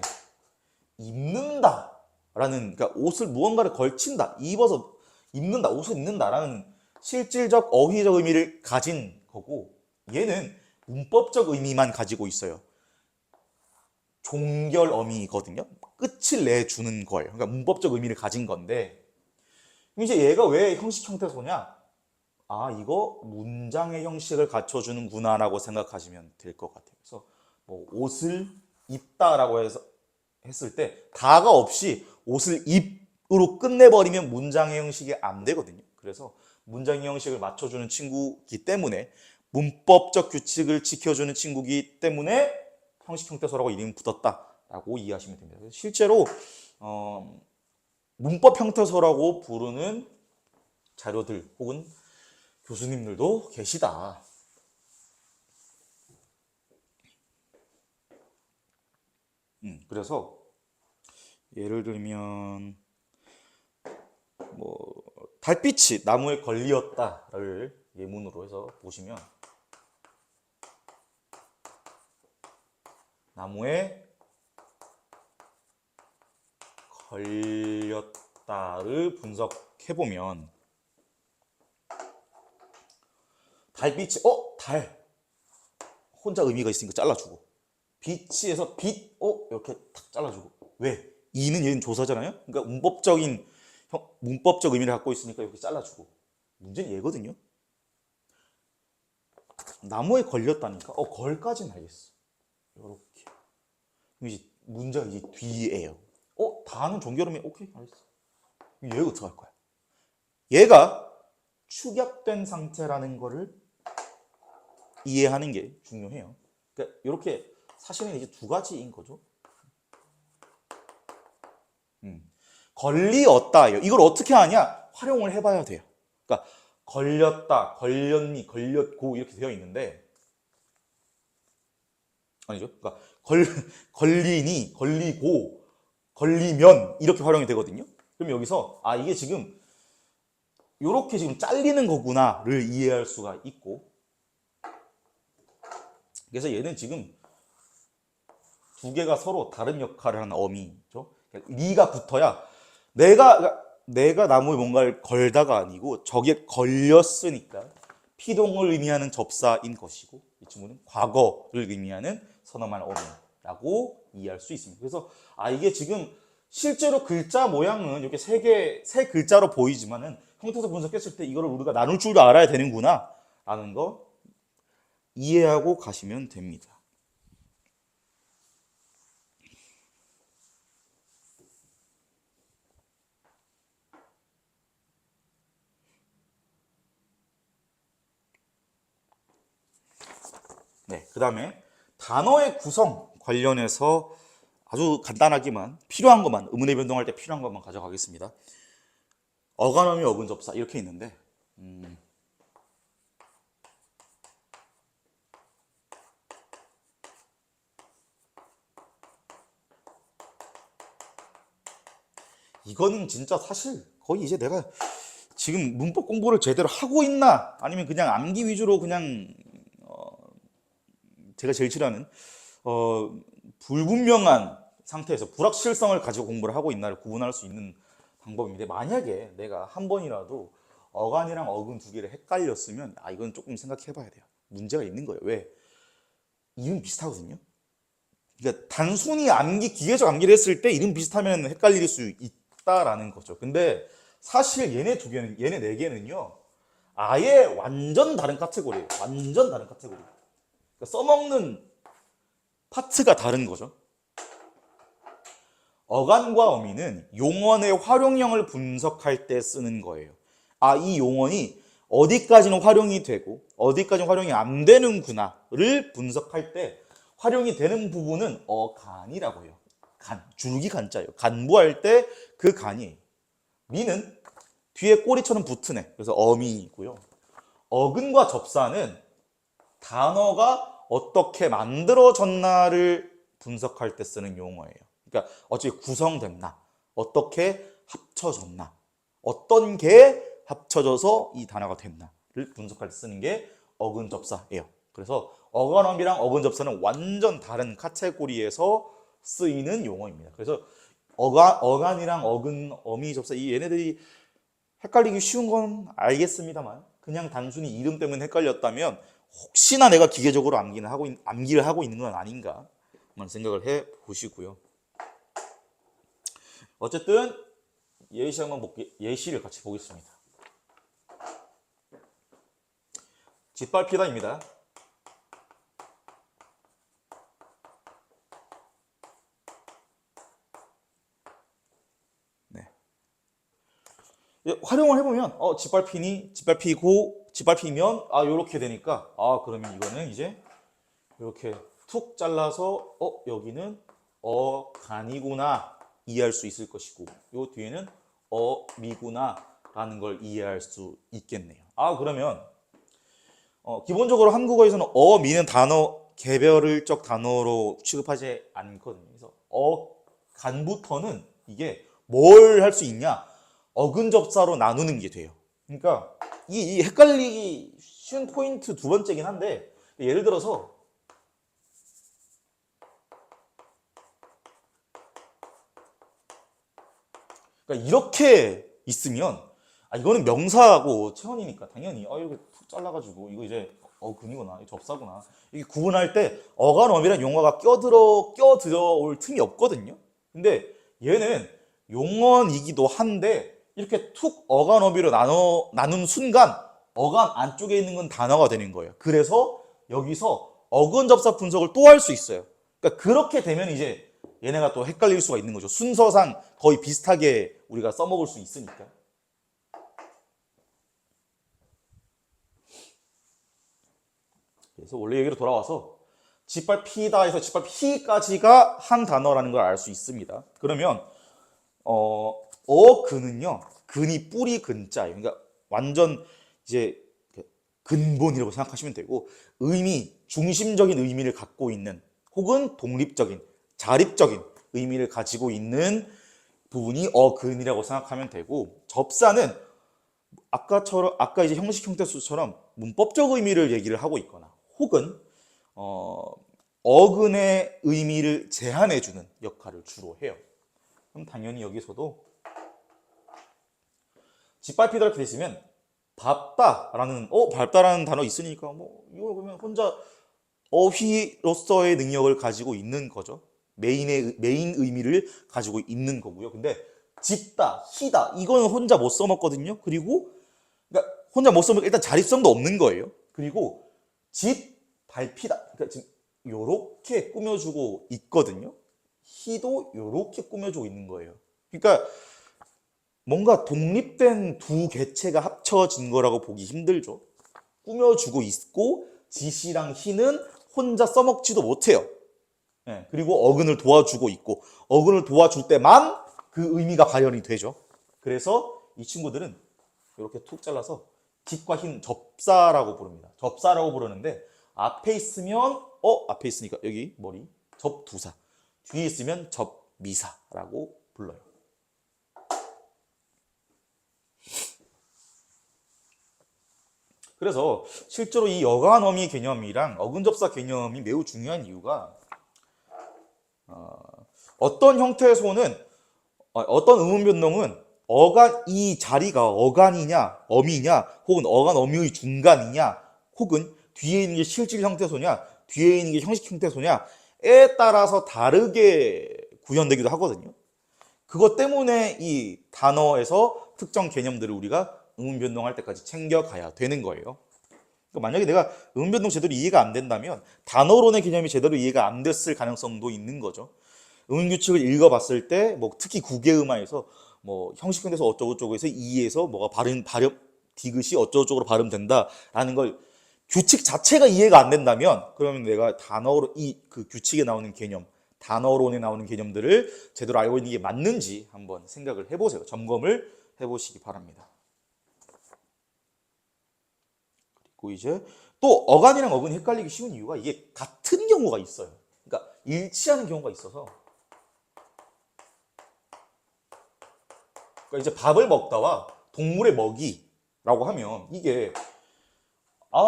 입는다라는, 그러니까 옷을 무언가를 걸친다, 입어서 입는다, 옷을 입는다라는 실질적 어휘적 의미를 가진 거고, 얘는 문법적 의미만 가지고 있어요. 종결 어미거든요. 끝을 내주는 거예요. 그러니까 문법적 의미를 가진 건데, 이제 얘가 왜 형식 형태소냐? 아, 이거 문장의 형식을 갖춰주는구나라고 생각하시면 될 것 같아요. 그래서 뭐 옷을 입다라고 했을 때 다가 없이 옷을 입으로 끝내버리면 문장의 형식이 안 되거든요. 그래서 문장의 형식을 맞춰주는 친구이기 때문에, 문법적 규칙을 지켜주는 친구이기 때문에 형식 형태소라고 이름이 붙었다라고 이해하시면 됩니다. 실제로 문법 형태소라고 부르는 자료들 혹은 교수님들도 계시다. 그래서 예를 들면 뭐 달빛이 나무에 걸리었다를 예문으로 해서 보시면, 나무에 걸렸다를 분석해보면, 달빛이 달 혼자 의미가 있으니까 잘라주고, 빛이에서 빛 이렇게 탁 잘라주고. 왜? 이는 얘는 조사잖아요. 그러니까 문법적 의미를 갖고 있으니까 이렇게 잘라주고. 문제는 얘거든요. 나무에 걸렸다니까 걸까지는 알겠어. 이렇게. 이제 문제가 이제 뒤에요. 다는 종결음이 오케이 알겠어. 얘가 어떻게 할 거야? 얘가 축약된 상태라는 거를 이해하는 게 중요해요. 그러니까 이렇게 사실은 이제 두 가지인 거죠. 걸리었다예요. 이걸 어떻게 하냐? 활용을 해봐야 돼요. 그러니까 걸렸다, 걸렸니, 걸렸고 이렇게 되어 있는데, 아니죠. 그러니까 걸리니, 걸리고, 걸리면 이렇게 활용이 되거든요. 그럼 여기서 이게 지금 이렇게 지금 잘리는 거구나를 이해할 수가 있고, 그래서 얘는 지금 두 개가 서로 다른 역할을 하는 어미죠. 리가 붙어야 내가 나무에 뭔가를 걸다가 아니고 저게 걸렸으니까 피동을 의미하는 접사인 것이고, 이 친구는 과거를 의미하는 선엄한 어미라고 이해할 수 있습니다. 그래서 이게 지금 실제로 글자 모양은 이렇게 세 글자로 보이지만은 형태소 분석했을 때 이거를 우리가 나눌 줄 알아야 되는구나 라는 거 이해하고 가시면 됩니다. 네, 그 다음에 단어의 구성 관련해서 아주 간단하게만 필요한 것만, 의문의 변동할 때 필요한 것만 가져가겠습니다. 어간어미 어근접사 이렇게 있는데 이거는 진짜 사실 거의 이제 내가 지금 문법 공부를 제대로 하고 있나 아니면 그냥 암기 위주로 그냥 제가 제일 싫어하는 불분명한 상태에서 불확실성을 가지고 공부를 하고 있나를 구분할 수 있는 방법인데, 만약에 내가 한 번이라도 어간이랑 어근 두 개를 헷갈렸으면 이건 조금 생각해 봐야 돼요. 문제가 있는 거예요. 왜? 이름 비슷하거든요. 그러니까 단순히 암기, 기계적 암기를 했을 때 이름 비슷하면 헷갈릴 수 있다라는 거죠. 근데 사실 얘네 네 개는요, 아예 완전 다른 카테고리예요. 완전 다른 카테고리. 그러니까 써먹는 파트가 다른 거죠. 어간과 어미는 용언의 활용형을 분석할 때 쓰는 거예요. 이 용언이 어디까지는 활용이 되고 어디까지는 활용이 안 되는구나를 분석할 때 활용이 되는 부분은 어간이라고 해요. 간, 줄기 간자예요. 간부할 때 그 간이에요. 미는 뒤에 꼬리처럼 붙은 애, 그래서 어미이고요. 어근과 접사는 단어가 어떻게 만들어졌나를 분석할 때 쓰는 용어예요. 그러니까 어떻게 구성됐나, 어떻게 합쳐졌나, 어떤 게 합쳐져서 이 단어가 됐나를 분석할 때 쓰는 게 어근접사예요. 그래서 어간어미랑 어근접사는 완전 다른 카테고리에서 쓰이는 용어입니다. 그래서 어간이랑 어근, 어미, 접사 이 얘네들이 헷갈리기 쉬운 건 알겠습니다만, 그냥 단순히 이름 때문에 헷갈렸다면 혹시나 내가 기계적으로 암기를 하고 있는 건 아닌가 생각을 해 보시고요. 어쨌든 예시를 같이 보겠습니다. 짓밟히다입니다. 네. 활용을 해보면 짓밟히면 요렇게 되니까 그러면 이거는 이제 이렇게 툭 잘라서 여기는 어간이구나 이해할 수 있을 것이고, 요 뒤에는 어미구나 라는 걸 이해할 수 있겠네요. 그러면 기본적으로 한국어에서는 어미는 단어 개별적 단어로 취급하지 않거든요. 그래서 어간부터는 이게 뭘 할 수 있냐, 어근접사로 나누는 게 돼요. 그러니까 이 헷갈리기 쉬운 포인트 두 번째긴 한데, 예를 들어서 그러니까 이렇게 있으면 이거는 명사하고 체언이니까 당연히 이렇게 툭 잘라가지고 이거 이제 근이구나, 접사구나, 이게 구분할 때 어간어미라는 용어가 껴들어올 틈이 없거든요. 근데 얘는 용언이기도 한데 이렇게 툭 어간어미로 나눈 순간 어간 안쪽에 있는 건 단어가 되는 거예요. 그래서 여기서 어근접사 분석을 또 할 수 있어요. 그러니까 그렇게 되면 이제 얘네가 또 헷갈릴 수가 있는 거죠. 순서상 거의 비슷하게 우리가 써먹을 수 있으니까. 그래서 원래 얘기로 돌아와서 짓밟히다에서 짓밟히기까지가 한 단어라는 걸 알 수 있습니다. 그러면 어근은요, 근이 뿌리 근자예요. 그러니까 완전 이제 근본이라고 생각하시면 되고, 중심적인 의미를 갖고 있는, 혹은 독립적인, 자립적인 의미를 가지고 있는 부분이 어근이라고 생각하면 되고, 접사는 아까 이제 형식 형태수처럼 문법적 의미를 얘기를 하고 있거나, 혹은 어근의 의미를 제한해주는 역할을 주로 해요. 그럼 당연히 여기서도 짓밟히다 이렇게 있으면 밟다라는 단어 있으니까 이거 그러면 혼자 어휘로서의 능력을 가지고 있는 거죠. 메인 의미를 가지고 있는 거고요. 근데 짚다, 희다 이거는 혼자 못 써먹거든요. 그리고 그러니까 혼자 못 써먹으면 일단 자립성도 없는 거예요. 그리고 밟히다, 그러니까 지금 요렇게 꾸며주고 있거든요. 희도 요렇게 꾸며주고 있는 거예요. 그러니까 뭔가 독립된 두 개체가 합쳐진 거라고 보기 힘들죠. 꾸며주고 있고, 지시랑 희는 혼자 써먹지도 못해요. 예, 그리고 어근을 도와주고 있고 어근을 도와줄 때만 그 의미가 발현이 되죠. 그래서 이 친구들은 이렇게 툭 잘라서 뒷과 흰 접사라고 부릅니다. 접사라고 부르는데 앞에 있으면 앞에 있으니까 여기 머리 접두사, 뒤에 있으면 접미사라고 불러요. 그래서 실제로 이 여간어미 개념이랑 어근접사 개념이 매우 중요한 이유가 어떤 형태의 소는 어떤 의문 변동은 어간 이 자리가 어간이냐 어미냐 혹은 어간 어미의 중간이냐 혹은 뒤에 있는 게 실질 형태소냐 뒤에 있는 게 형식 형태소냐에 따라서 다르게 구현되기도 하거든요. 그것 때문에 이 단어에서 특정 개념들을 우리가 의문 변동할 때까지 챙겨가야 되는 거예요. 그러니까 만약에 내가 의문 변동 제대로 이해가 안 된다면 단어론의 개념이 제대로 이해가 안 됐을 가능성도 있는 거죠. 의문규칙을 읽어봤을 때, 뭐 특히 구개음화에서 뭐 형식형태에서 어쩌고저쩌고 해서 이에서 뭐가 발음 디귿이 어쩌고저쩌고 발음된다라는 걸 규칙 자체가 이해가 안 된다면 그러면 내가 단어로 이 그 규칙에 나오는 개념, 단어론에 나오는 개념들을 제대로 알고 있는 게 맞는지 한번 생각을 해보세요. 점검을 해보시기 바랍니다. 그리고 이제 또 어간이랑 어근이 헷갈리기 쉬운 이유가 이게 같은 경우가 있어요. 그러니까 일치하는 경우가 있어서. 그러니까 이제 밥을 먹다와 동물의 먹이라고 하면 이게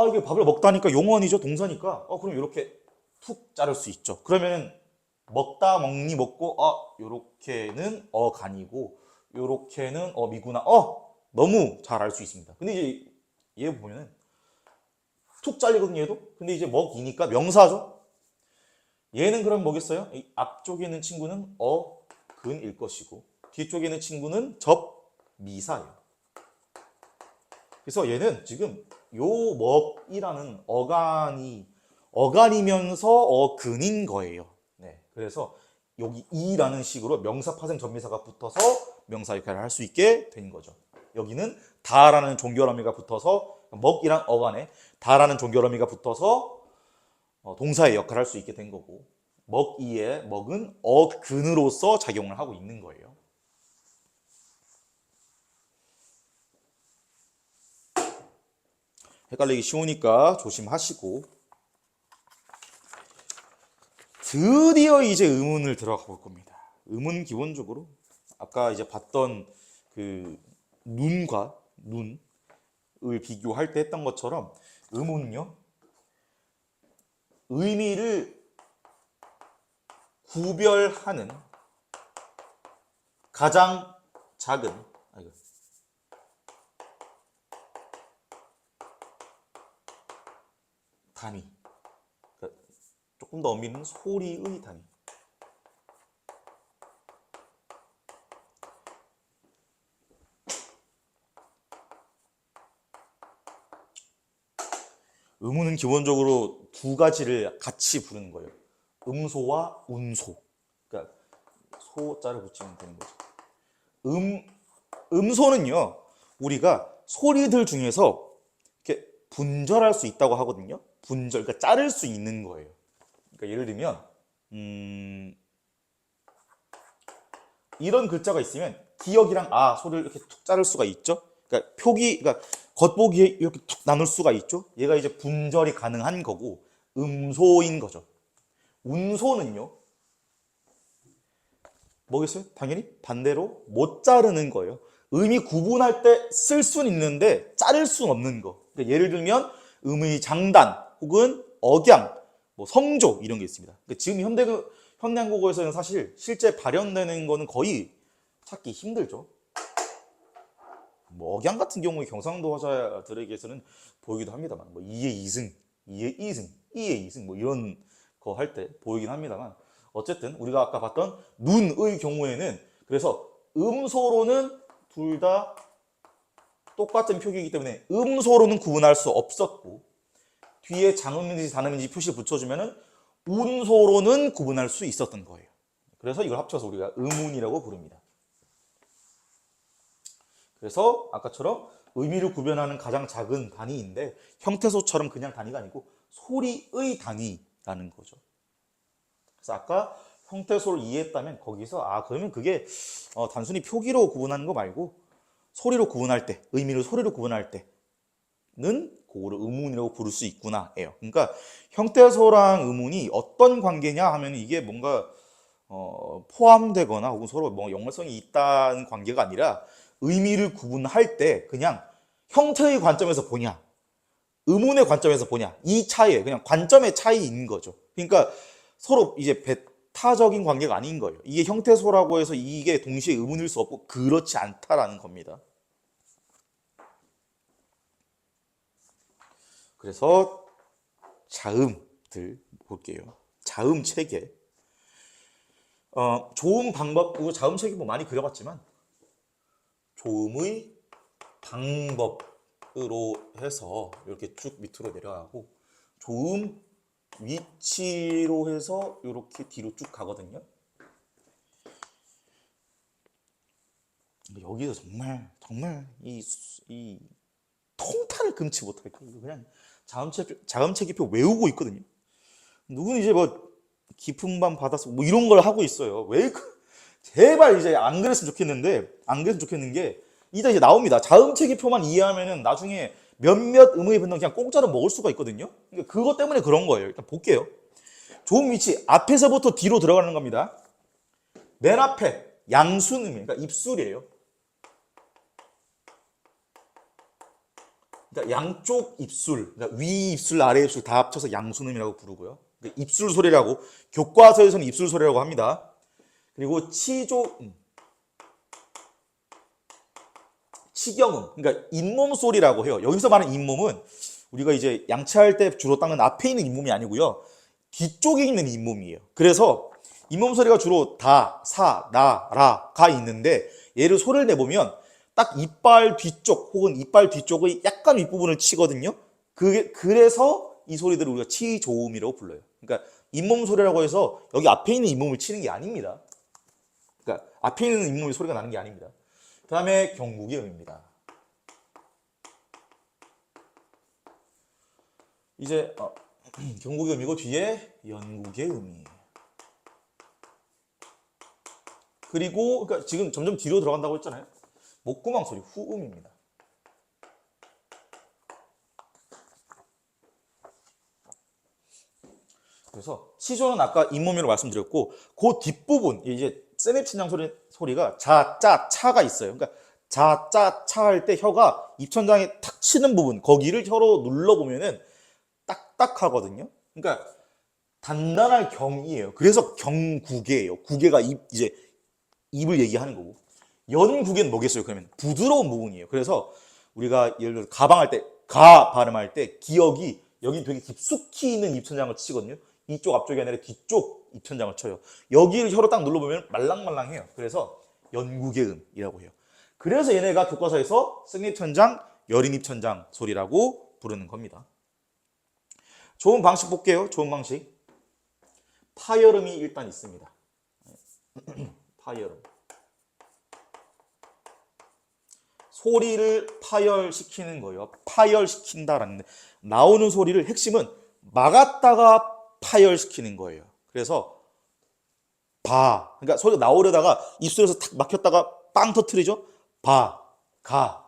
이게 밥을 먹다니까 용언이죠, 동사니까 그럼 이렇게 툭 자를 수 있죠. 그러면 먹다 먹니 먹고 요렇게는 어간이고 요렇게는 어미구나 너무 잘 알 수 있습니다. 근데 이제 얘 보면은 툭 잘리거든요, 얘도. 근데 이제 먹이니까 명사죠. 얘는 그럼 뭐겠어요? 이 앞쪽에 있는 친구는 어근일 것이고 뒤쪽에 있는 친구는 접미사예요. 그래서 얘는 지금 요 먹이라는 어간이면서 어근인 거예요. 네, 그래서 여기 이라는 식으로 명사, 파생, 접미사가 붙어서 명사 역할을 할 수 있게 된 거죠. 여기는 다라는 종결어미가 붙어서 먹이란 어간에 다라는 종결어미가 붙어서 동사의 역할을 할 수 있게 된 거고 먹이의 먹은 어근으로서 작용을 하고 있는 거예요. 헷갈리기 쉬우니까 조심하시고 드디어 이제 의문을 들어가 볼 겁니다. 의문 기본적으로 아까 이제 봤던 그 눈과 눈을 비교할 때 했던 것처럼 의문은요 의미를 구별하는 가장 작은 단위, 그러니까 조금 더 엄밀히는 소리의 단위. 음우는 기본적으로 두 가지를 같이 부르는 거예요. 음소와 운소. 그러니까 소자를 붙이면 되는 거죠. 음소는요, 우리가 소리들 중에서 이렇게 분절할 수 있다고 하거든요. 분절, 그러니까 자를 수 있는 거예요. 그러니까 예를 들면 이런 글자가 있으면 기역이랑 소리를 이렇게 툭 자를 수가 있죠. 그러니까 그러니까 겉보기에 이렇게 툭 나눌 수가 있죠. 얘가 이제 분절이 가능한 거고 음소인 거죠. 운소는요, 뭐겠어요? 당연히 반대로 못 자르는 거예요. 의미 구분할 때 쓸 수는 있는데 자를 수는 없는 거. 그러니까 예를 들면 음의 장단 혹은 억양, 뭐 성조 이런 게 있습니다. 그러니까 지금 현대 한국어에서는 사실 실제 발현되는 거는 거의 찾기 힘들죠. 뭐 억양 같은 경우에 경상도 화자들에게서는 보이기도 합니다만, 뭐 이의 이승, 이의 이승, 이의 이승 뭐 이런 거 할 때 보이긴 합니다만, 어쨌든 우리가 아까 봤던 눈의 경우에는 그래서 음소로는 둘 다 똑같은 표기이기 때문에 음소로는 구분할 수 없었고 뒤에 장음인지 단음인지 표시 붙여주면은 운소로는 구분할 수 있었던 거예요. 그래서 이걸 합쳐서 우리가 음운이라고 부릅니다. 그래서 아까처럼 의미를 구별하는 가장 작은 단위인데 형태소처럼 그냥 단위가 아니고 소리의 단위라는 거죠. 그래서 아까 형태소를 이해했다면 거기서 그러면 그게 단순히 표기로 구분하는 거 말고 소리로 구분할 때, 의미를 소리로 구분할 때는 그거를 의문이라고 부를 수 있구나예요. 그러니까 형태소랑 의문이 어떤 관계냐 하면 이게 뭔가 포함되거나 혹은 서로 뭐 연관성이 있다는 관계가 아니라 의미를 구분할 때 그냥 형태의 관점에서 보냐, 의문의 관점에서 보냐, 이 차이에 그냥 관점의 차이인 거죠. 그러니까 서로 이제 배타적인 관계가 아닌 거예요. 이게 형태소라고 해서 이게 동시에 의문일 수 없고 그렇지 않다라는 겁니다. 그래서 자음들 볼게요. 자음 체계. 좋은 방법, 이거 자음 체계 뭐 많이 그려봤지만 조음의 방법으로 해서 이렇게 쭉 밑으로 내려가고 조음 위치로 해서 이렇게 뒤로 쭉 가거든요. 여기서 정말 이 통탄을 금치 못할 거예요. 그냥 자음체계표 외우고 있거든요. 누구는 이제 뭐 깊은 밤 바닷속 뭐 이런 걸 하고 있어요. 제발 이제 안 그랬으면 좋겠는데 안 그랬으면 좋겠는 게 이제 나옵니다. 자음체계표만 이해하면은 나중에 몇몇 음의 변동 그냥 공짜로 먹을 수가 있거든요. 그러니까 그것 때문에 그런 거예요. 일단 볼게요. 조음 위치 앞에서부터 뒤로 들어가는 겁니다. 맨 앞에 양순음이에요. 그러니까 입술이에요. 그러니까 양쪽 입술, 그러니까 위 입술, 아래 입술 다 합쳐서 양순음이라고 부르고요. 그러니까 입술 소리라고 교과서에서는 입술 소리라고 합니다. 그리고 치경음, 그러니까 잇몸 소리라고 해요. 여기서 말하는 잇몸은 우리가 이제 양치할 때 주로 닦는 앞에 있는 잇몸이 아니고요. 뒤쪽에 있는 잇몸이에요. 그래서 잇몸 소리가 주로 다, 사, 나, 라가 있는데 얘를 소리를 내보면 딱 이빨 뒤쪽 혹은 이빨 뒤쪽의 약간 윗부분을 치거든요. 그래서 이 소리들을 우리가 치조음이라고 불러요. 그러니까 잇몸 소리라고 해서 여기 앞에 있는 잇몸을 치는 게 아닙니다. 그러니까 앞에 있는 잇몸이 소리가 나는 게 아닙니다. 그 다음에 경국의 음입니다. 이제 경국의 음이고 뒤에 연국의 음이에요. 그리고 그러니까 지금 점점 뒤로 들어간다고 했잖아요. 목구멍 소리 후음입니다. 그래서 시조는 아까 잇몸이라고 말씀드렸고 그 뒷부분 이제 세렝친장 소리가 자, 짜, 차가 있어요. 그러니까 자, 짜, 차 할 때 혀가 입천장에 탁 치는 부분 거기를 혀로 눌러보면은 딱딱하거든요. 그러니까 단단할 경이에요. 그래서 경구개예요. 구개가 이제 입을 얘기하는 거고 연구개는 뭐겠어요? 그러면 부드러운 부분이에요. 그래서 우리가 예를 들어 가방할 때 가 발음할 때 기억이 여기 되게 깊숙이 있는 입천장을 치거든요. 이쪽 앞쪽이 아니라 뒤쪽 입천장을 쳐요. 여기를 혀로 딱 눌러보면 말랑말랑해요. 그래서 연구개음이라고 해요. 그래서 얘네가 교과서에서 승립천장, 여린입천장 소리라고 부르는 겁니다. 좋은 방식 볼게요. 좋은 방식. 파열음이 일단 있습니다. 파열음. 소리를 파열시키는 거예요. 파열시킨다라는 나오는 소리를 핵심은 막았다가 파열시키는 거예요. 그래서 그러니까 소리가 나오려다가 입술에서 탁 막혔다가 빵 터트리죠. 다가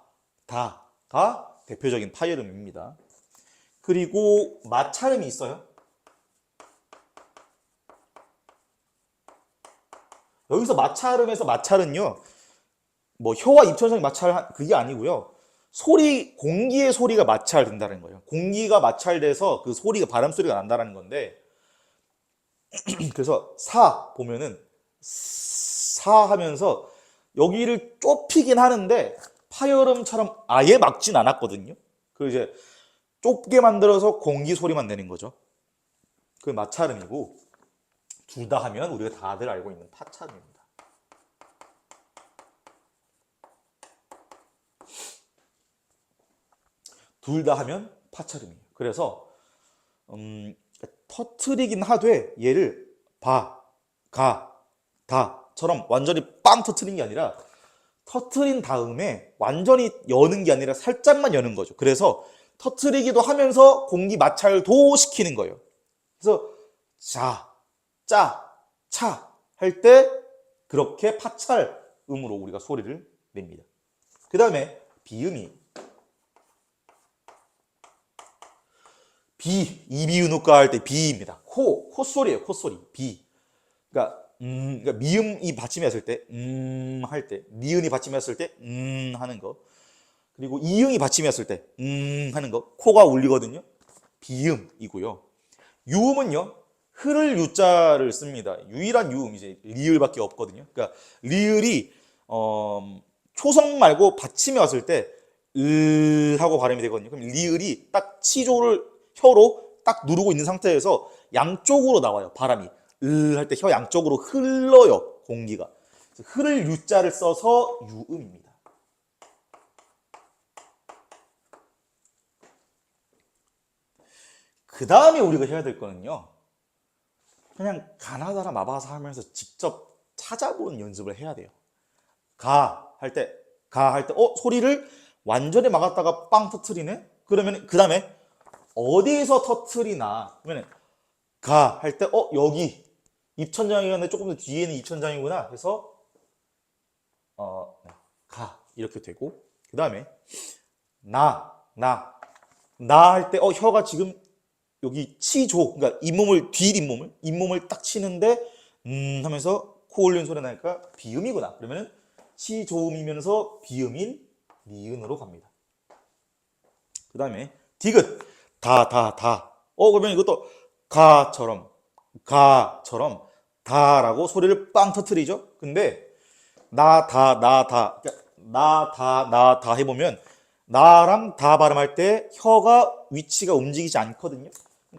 대표적인 파열음입니다. 그리고 마찰음이 있어요. 여기서 마찰음에서 마찰은요. 뭐 혀와 입천장이 마찰 그게 아니고요. 공기의 소리가 마찰된다는 거예요. 공기가 마찰돼서 그 소리가 바람 소리가 난다는 건데 그래서 사 보면은 사 하면서 여기를 좁히긴 하는데 파열음처럼 아예 막진 않았거든요. 그 이제 좁게 만들어서 공기 소리만 내는 거죠. 그 마찰음이고 둘 다 하면 우리가 다들 알고 있는 파찰음입니다. 둘 다 하면 파찰음이에요. 그래서 터트리긴 하되 얘를 다처럼 완전히 빵 터트린 게 아니라 터트린 다음에 완전히 여는 게 아니라 살짝만 여는 거죠. 그래서 터트리기도 하면서 공기 마찰도 시키는 거예요. 그래서 자, 짜, 차 할 때 그렇게 파찰음으로 우리가 소리를 냅니다. 그 다음에 비음이 비, 이비인후과 할 때 비입니다. 콧소리예요. 콧소리. 비. 그러니까 미음이 받침이었을 때, 할 때, 니은이 받침이었을 때, 하는 거. 그리고 이응이 받침이었을 때, 하는 거. 코가 울리거든요. 비음이고요. 유음은요, 흐를 유자를 씁니다. 유일한 유음, 이제 리을밖에 없거든요. 그러니까 리을이, 초성 말고 받침이 왔을 때, 하고 발음이 되거든요. 그럼 리을이 딱 치조를 혀로 딱 누르고 있는 상태에서 양쪽으로 나와요. 바람이. 할 때 혀 양쪽으로 흘러요. 공기가. 흐를 유자를 써서 유음입니다. 그 다음에 우리가 해야 될 거는요. 그냥 가나다라 마바사 하면서 직접 찾아보는 연습을 해야 돼요. 가 할 때, 소리를 완전히 막았다가 빵 터트리네? 그러면 그 다음에 어디에서 터트리나? 그러면 가 할 때, 여기 입천장이었는데 조금 더 뒤에는 입천장이구나 해서 가 이렇게 되고, 그 다음에 나 할 때 혀가 지금 여기 치조, 그러니까 잇몸을 딱 치는데 하면서 코 올리는 소리 나니까 비음이구나. 그러면은 치조음이면서 비음인 니은으로 갑니다. 그 다음에 디귿 그러면 이것도 가처럼 다라고 소리를 빵 터트리죠. 근데 그러니까 나 다 해보면 나랑 다 발음할 때 혀가 위치가 움직이지 않거든요.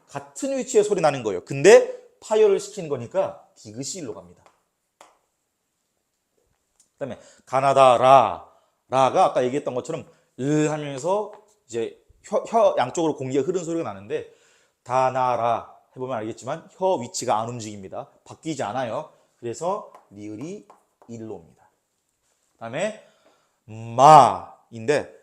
같은 위치에 소리 나는 거예요. 근데 파열을 시키는 거니까 디귿이 일로 갑니다. 그 다음에 가나다라가 아까 얘기했던 것처럼 하면서 이제 혀 양쪽으로 공기가 흐르는 소리가 나는데 다나라 해보면 알겠지만 혀 위치가 안 움직입니다. 바뀌지 않아요. 그래서 리을이 일로 옵니다. 그 다음에 마인데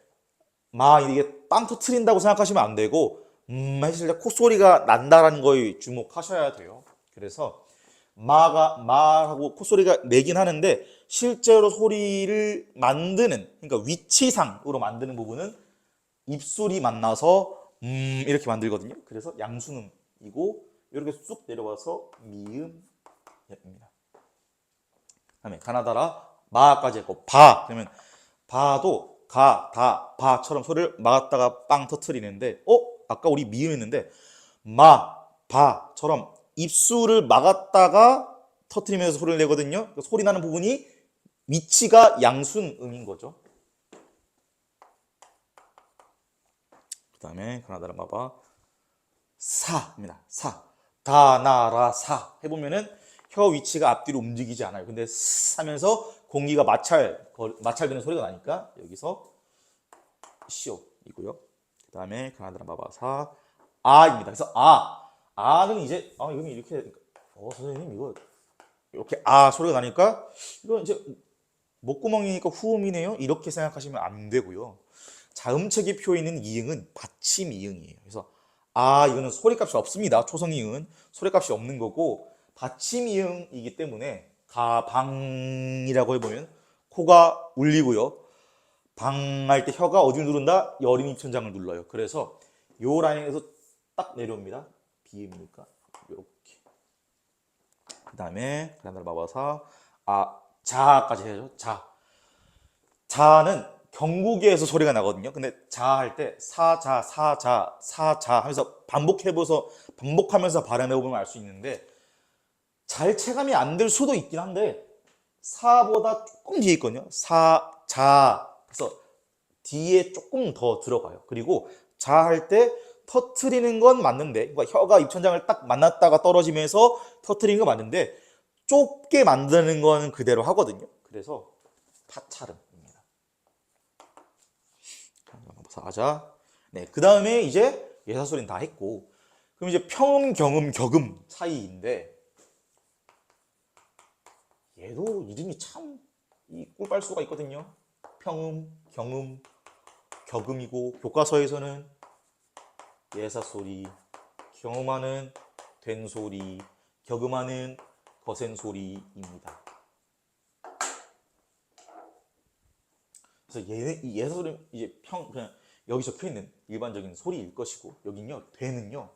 이게 빵 터트린다고 생각하시면 안 되고 했을 때 콧소리가 난다라는 거에 주목하셔야 돼요. 그래서 마하고 콧소리가 내긴 하는데 실제로 소리를 만드는, 그러니까 위치상으로 만드는 부분은 입술이 만나서 이렇게 만들거든요. 그래서 양순음이고 이렇게 쑥 내려와서 미음입니다. 다음에 가나다라 마까지 했고 그러면 바도 바처럼 소리를 막았다가 빵 터트리는데 아까 우리 미음했는데 바처럼 입술을 막았다가 터트리면서 소리를 내거든요. 소리 나는 부분이 위치가 양순음인 거죠. 그 다음에 가나다라 마바 사입니다. 다나라사 해보면은 혀 위치가 앞뒤로 움직이지 않아요. 근데 하면서 공기가 마찰되는 소리가 나니까 여기서 시오이고요. 그 다음에 가나다라 마바사 아입니다. 그래서 아는 이제 이건 이렇게 선생님 이거 이렇게 소리가 나니까 이거 이제 목구멍이니까 후음이네요. 이렇게 생각하시면 안 되고요. 자음책의 표에 있는 이응은 받침 이응이에요. 그래서 이거는 소리값이 없습니다. 초성 이응은 소리값이 없는 거고 받침 이응이기 때문에 가방이라고 해보면 코가 울리고요. 방할 때 혀가 어디를 누른다? 여린 입천장을 눌러요. 그래서 요 라인에서 딱 내려옵니다. 비음이니까 이렇게. 그 다음에 가나다라 마바사 자까지 해야죠. 자는 경국에서 소리가 나거든요. 근데 자 할 때 사자 하면서 반복하면서 발음해보면 알 수 있는데 잘 체감이 안 될 수도 있긴 한데 사보다 조금 뒤에 있거든요. 그래서 뒤에 조금 더 들어가요. 그리고 자 할 때 터트리는 건 맞는데, 그러니까 혀가 입천장을 딱 만났다가 떨어지면서 터트리는 건 맞는데 좁게 만드는 건 그대로 하거든요. 그래서 파찰음입니다. 사자. 네, 그 다음에 이제 예사소리는 다 했고, 그럼 이제 평음, 경음, 격음 사이인데 얘도 이름이 참 꿀빨 수가 있거든요. 평음, 경음, 격음이고 교과서에서는 예사소리, 경음하는 된소리, 격음하는 거센 소리입니다. 그래서 얘 소리 이제 그냥 여기 적혀 있는 일반적인 소리일 것이고, 여기는요 되는요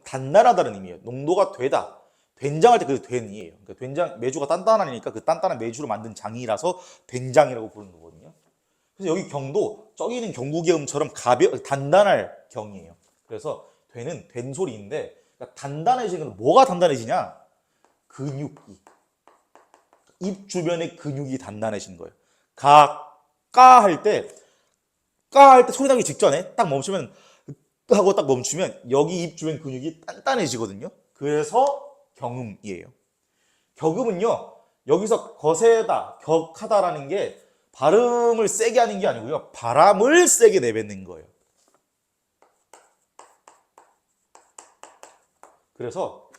단단하다는 의미예요. 농도가 되다. 된장할 때 그 된이에요. 그러니까 된장 메주가 단단하니까 그 단단한 메주로 만든 장이라서 된장이라고 부르는 거거든요. 그래서 여기 경도 저기 있는 경구기음처럼 단단할 경이에요. 그래서 되는 된 소리인데, 그러니까 단단해지는 건 뭐가 단단해지냐? 근육이, 입 주변의 근육이 단단해지는 거예요. 까 할 때 소리 나기 직전에 딱 멈추면, 하고 딱 멈추면 여기 입 주변 근육이 단단해지거든요. 그래서 경음이에요. 격음은요, 여기서 거세다, 격하다라는 게 발음을 세게 하는 게 아니고요, 바람을 세게 내뱉는 거예요. 그래서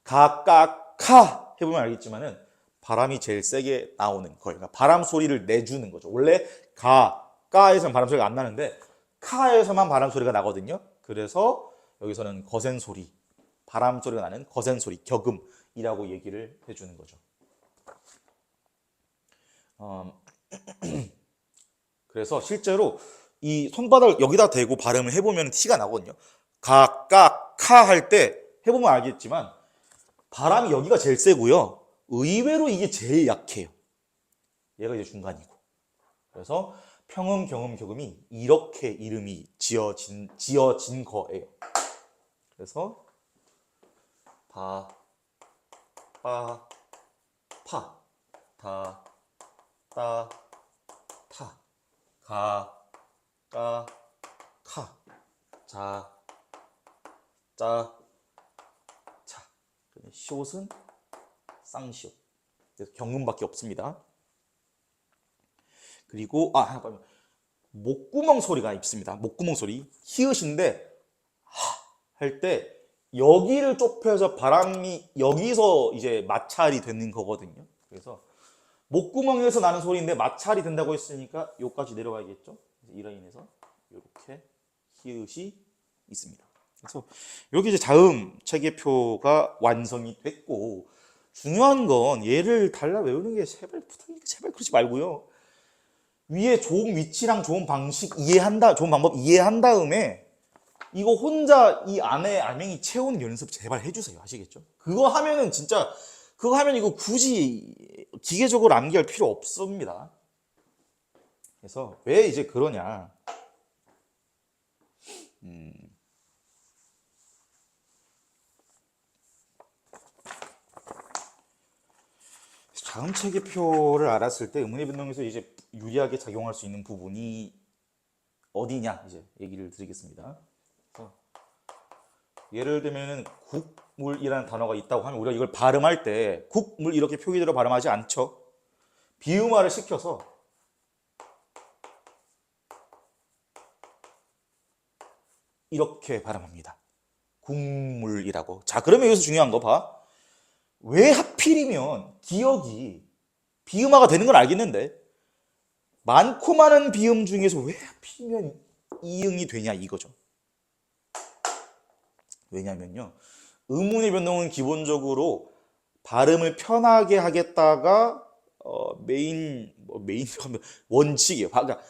가까카 해보면 알겠지만은 바람이 제일 세게 나오는 거예요. 그러니까 바람 소리를 내주는 거죠. 원래 까에서는 바람 소리가 안 나는데 카에서만 바람 소리가 나거든요. 그래서 여기서는 거센 소리, 바람 소리가 나는 거센 소리, 격음이라고 얘기를 해주는 거죠. 그래서 실제로 이 손바닥을 여기다 대고 발음을 해보면 티가 나거든요. 카 할 때 해보면 알겠지만 바람이 여기가 제일 세고요. 의외로 이게 제일 약해요. 얘가 이제 중간이고. 그래서 평음, 경음, 격음이 이렇게 이름이 지어진 거예요. 그래서 바, 빠, 파, 다, 따, 타, 가, 까, 카, 자, 짜, 차. 숏은 쌍시옷. 그래서 경음밖에 없습니다. 그리고 목구멍 소리가 있습니다. 목구멍 소리. 히읗인데 할 때 여기를 좁혀서 바람이 여기서 이제 마찰이 되는 거거든요. 그래서 목구멍에서 나는 소리인데 마찰이 된다고 했으니까 여기까지 내려가야겠죠. 이 라인에서 이렇게 히읗이 있습니다. 그래서 여기 이제 자음 체계표가 완성이 됐고, 중요한 건 얘를 달라 외우는 게 제발 그러지 말고요. 위에 좋은 위치랑 좋은 방식 좋은 방법 이해한 다음에 이거 혼자 이 안에 알맹이 채우는 연습 제발 해주세요. 아시겠죠? 그거 하면 이거 굳이 기계적으로 암기할 필요 없습니다. 그래서 왜 이제 그러냐? 자음 체계표를 알았을 때 음운의 변동에서 이제 유리하게 작용할 수 있는 부분이 어디냐 이제 얘기를 드리겠습니다. 예를 들면은 국물이라는 단어가 있다고 하면 우리가 이걸 발음할 때 국물 이렇게 표기대로 발음하지 않죠. 비음화를 시켜서 이렇게 발음합니다. 국물이라고. 자, 그러면 여기서 중요한 거 봐. 왜 하필이면 기억이 비음화가 되는 건 알겠는데 많고 많은 비음 중에서 왜 하필이면 이응이 되냐 이거죠. 왜냐면요, 음운의 변동은 기본적으로 발음을 편하게 하겠다가 메인 원칙이에요. 그러니까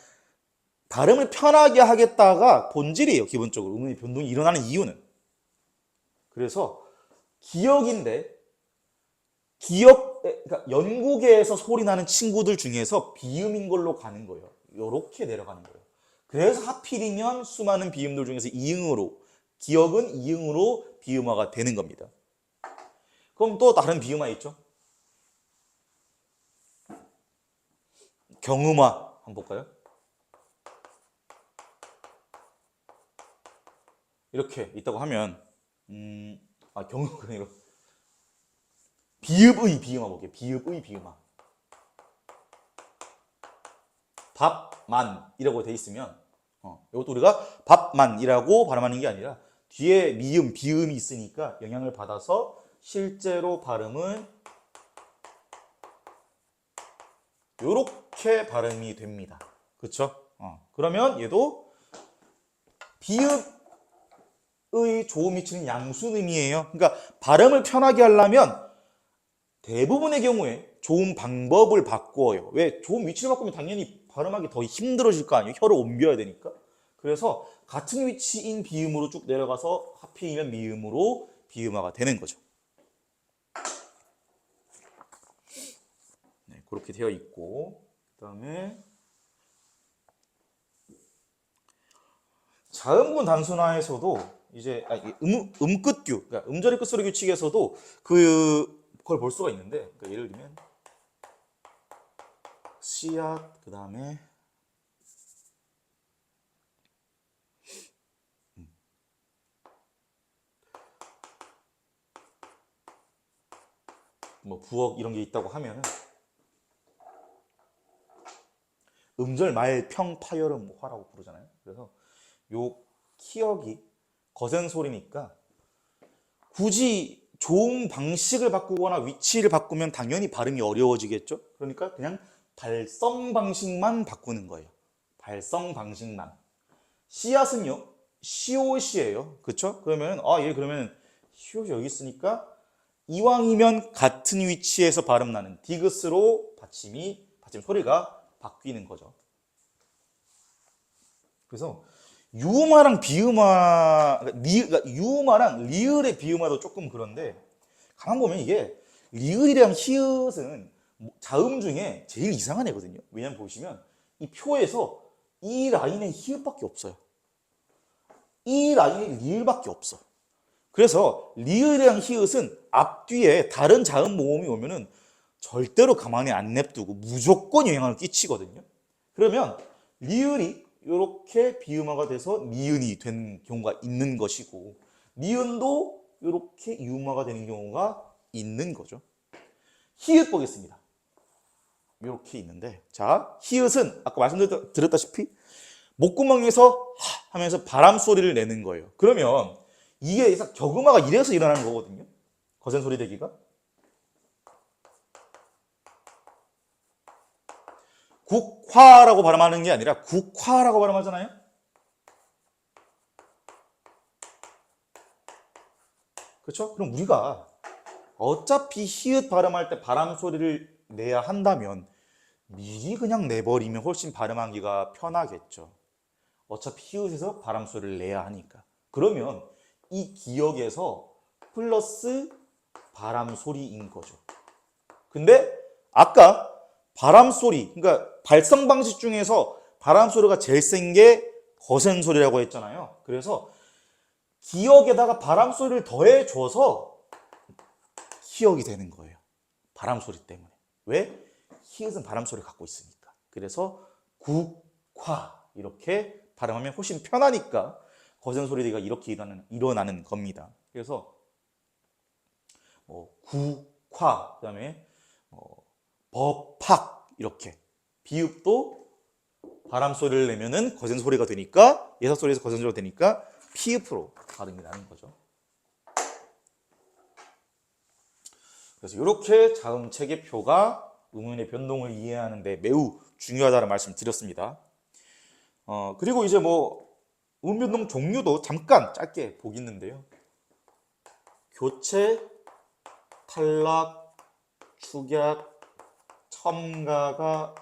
발음을 편하게 하겠다가 본질이에요. 기본적으로 음운의 변동이 일어나는 이유는. 그래서 기억인데 그러니까 연구계에서 소리 나는 친구들 중에서 비음인 걸로 가는 거예요. 이렇게 내려가는 거예요. 그래서 하필이면 수많은 비음들 중에서 기억은 이응으로 비음화가 되는 겁니다. 그럼 또 다른 비음화 있죠? 경음화 한번 볼까요? 이렇게 있다고 하면 경음화 아니라 비읍의 비음화 볼게요. 비읍의 비음화. 밥만이라고 돼 있으면 이것도 우리가 밥만이라고 발음하는 게 아니라 뒤에 미음, 비음이 있으니까 영향을 받아서 실제로 발음은 이렇게 발음이 됩니다. 그렇죠? 그러면 얘도 비읍의 좋은 위치는 양수음이에요. 그러니까 발음을 편하게 하려면 대부분의 경우에 좋은 방법을 바꾸어요. 왜? 좋은 위치를 바꾸면 당연히 발음하기 더 힘들어질 거 아니에요. 혀를 옮겨야 되니까. 그래서 같은 위치인 비음으로 쭉 내려가서 하필이면 미음으로 비음화가 되는 거죠. 네, 그렇게 되어 있고, 그다음에 자음군 단순화에서도 이제 음끝규, 그러니까 음절의 끝소리 규칙에서도 그걸 볼 수가 있는데, 그러니까 예를 들면 씨앗, 그다음에 뭐 부엌 이런 게 있다고 하면은 음절 말 평 파열음 화라고 부르잖아요. 그래서 요 키역이 거센 소리니까 굳이 좋은 방식을 바꾸거나 위치를 바꾸면 당연히 발음이 어려워지겠죠. 그러니까 그냥 발성 방식만 바꾸는 거예요. 발성 방식만. 씨앗은요, 시옷이에요. 그쵸? 그러면 그러면 시옷이 여기 있으니까 이왕이면 같은 위치에서 발음 나는 디귿으로 받침 소리가 바뀌는 거죠. 그래서 유음화랑 비음화, 그러니까 유음화랑 리을의 비음화도 조금 그런데 가만 보면 이게 리을이랑 히읗은 자음 중에 제일 이상한 애거든요. 왜냐면 보시면 이 표에서 이 라인에 히읗밖에 없어요. 이 라인에 리을밖에 없어. 그래서 리을이랑 히읗은 앞뒤에 다른 자음 모음이 오면은 절대로 가만히 안 냅두고 무조건 영향을 끼치거든요. 그러면 리을이 이렇게 비음화가 돼서 니은이 된 경우가 있는 것이고, 니은도 이렇게 유음화가 되는 경우가 있는 거죠. 히읗 보겠습니다. 이렇게 있는데, 자, 히읗은 아까 말씀드렸다시피 목구멍에서 하 하면서 바람 소리를 내는 거예요. 그러면 이게 격음화가 이래서 일어나는 거거든요. 거센 소리 대기가. 국화라고 발음하는 게 아니라 국화라고 발음하잖아요. 그렇죠? 그럼 우리가 어차피 히읗 발음할 때 바람 소리를 내야 한다면 미리 그냥 내버리면 훨씬 발음하기가 편하겠죠. 어차피 히읗에서 바람 소리를 내야 하니까. 그러면 이 기역에서 플러스 바람 소리인 거죠. 근데 아까 바람 소리, 그러니까 발성 방식 중에서 바람 소리가 제일 센 게 거센 소리라고 했잖아요. 그래서 기역에다가 바람 소리를 더해줘서 히역이 되는 거예요. 바람 소리 때문에. 왜? 히읗은 바람 소리를 갖고 있으니까. 그래서 국화 이렇게 발음하면 훨씬 편하니까 거센 소리가 이렇게 일어나는 겁니다. 그래서 국화, 그다음에 법학 이렇게 비읍도 바람 소리를 내면은 거센 소리가 되니까, 예사 소리에서 거센 소리가 되니까 피읍으로 발음이 나는 거죠. 그래서 이렇게 자음 체계표가 음운의 변동을 이해하는 데 매우 중요하다는 말씀 드렸습니다. 그리고 이제 음 변동 종류도 잠깐 짧게 보겠는데요. 교체, 탈락, 축약, 첨가가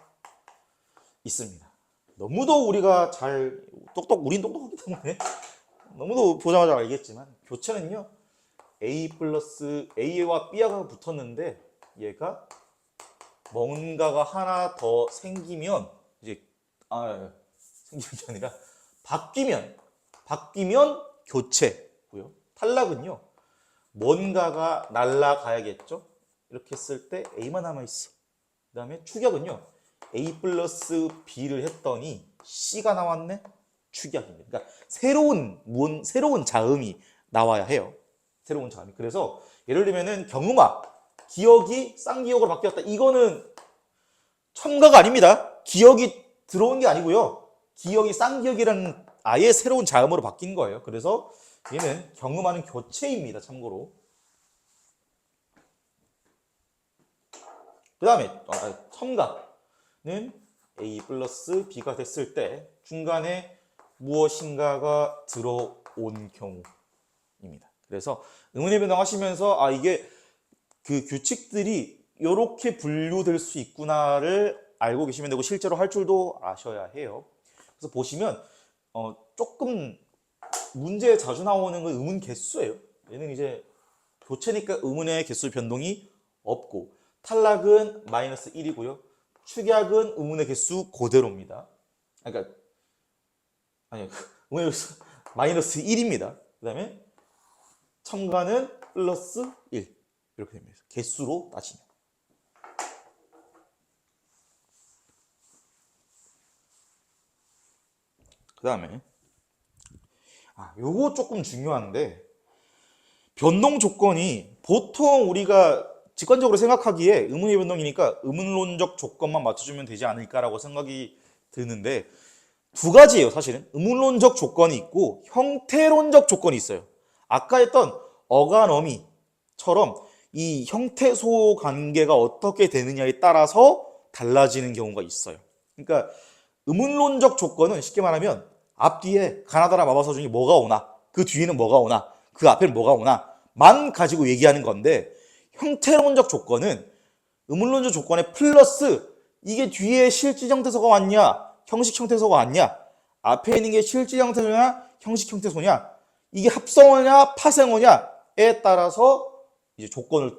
있습니다. 너무도 우리가 우린 똑똑하기 때문에 너무도 보자마자 알겠지만, 교체는요, A 플러스 A와 B가 붙었는데 얘가 뭔가가 하나 더 생기면 생기는 게 아니라 바뀌면 교체고요. 탈락은요, 뭔가가 날라가야겠죠. 이렇게 했을 때 A만 남아있어. 그 다음에 축약은요, A 플러스 B를 했더니 C가 나왔네. 축약입니다. 그러니까 새로운 자음이 나와야 해요. 새로운 자음이. 그래서 예를 들면은 경음화, 기역이 쌍기역으로 바뀌었다. 이거는 첨가가 아닙니다. 기역이 들어온 게 아니고요. 기역이 쌍기역이라는 아예 새로운 자음으로 바뀐 거예요. 그래서 얘는 경음화는 교체입니다. 참고로. 그 다음에 첨가는 A 플러스 B가 됐을 때 중간에 무엇인가가 들어온 경우. 그래서 음운의 변동 하시면서 아 이게 그 규칙들이 이렇게 분류될 수 있구나를 알고 계시면 되고 실제로 할 줄도 아셔야 해요. 그래서 보시면 조금 문제에 자주 나오는 건 음운 개수예요. 얘는 이제 교체니까 음운의 개수 변동이 없고 탈락은 마이너스 1이고요. 축약은 음운의 개수 그대로입니다. 그러니까 아니요. 음운의 개수 마이너스 1입니다. 그 다음에 첨가는 플러스 1 이렇게 됩니다. 개수로 따지면. 그 다음에 요거 조금 중요한데 변동 조건이 보통 우리가 직관적으로 생각하기에 의문의 변동이니까 의문론적 조건만 맞춰주면 되지 않을까라고 생각이 드는데 두 가지예요. 사실은 의문론적 조건이 있고 형태론적 조건이 있어요. 아까 했던 어간어미처럼 이 형태소 관계가 어떻게 되느냐에 따라서 달라지는 경우가 있어요. 그러니까 의문론적 조건은 쉽게 말하면 앞뒤에 가나다라 마법사 중에 뭐가 오나 그 뒤에는 뭐가 오나 그 앞에는 뭐가 오나 만 가지고 얘기하는 건데 형태론적 조건은 의문론적 조건에 플러스 이게 뒤에 실질 형태소가 왔냐 형식 형태소가 왔냐 앞에 있는 게 실질 형태소냐 형식 형태소냐 이게 합성어냐 파생어냐에 따라서 이제 조건을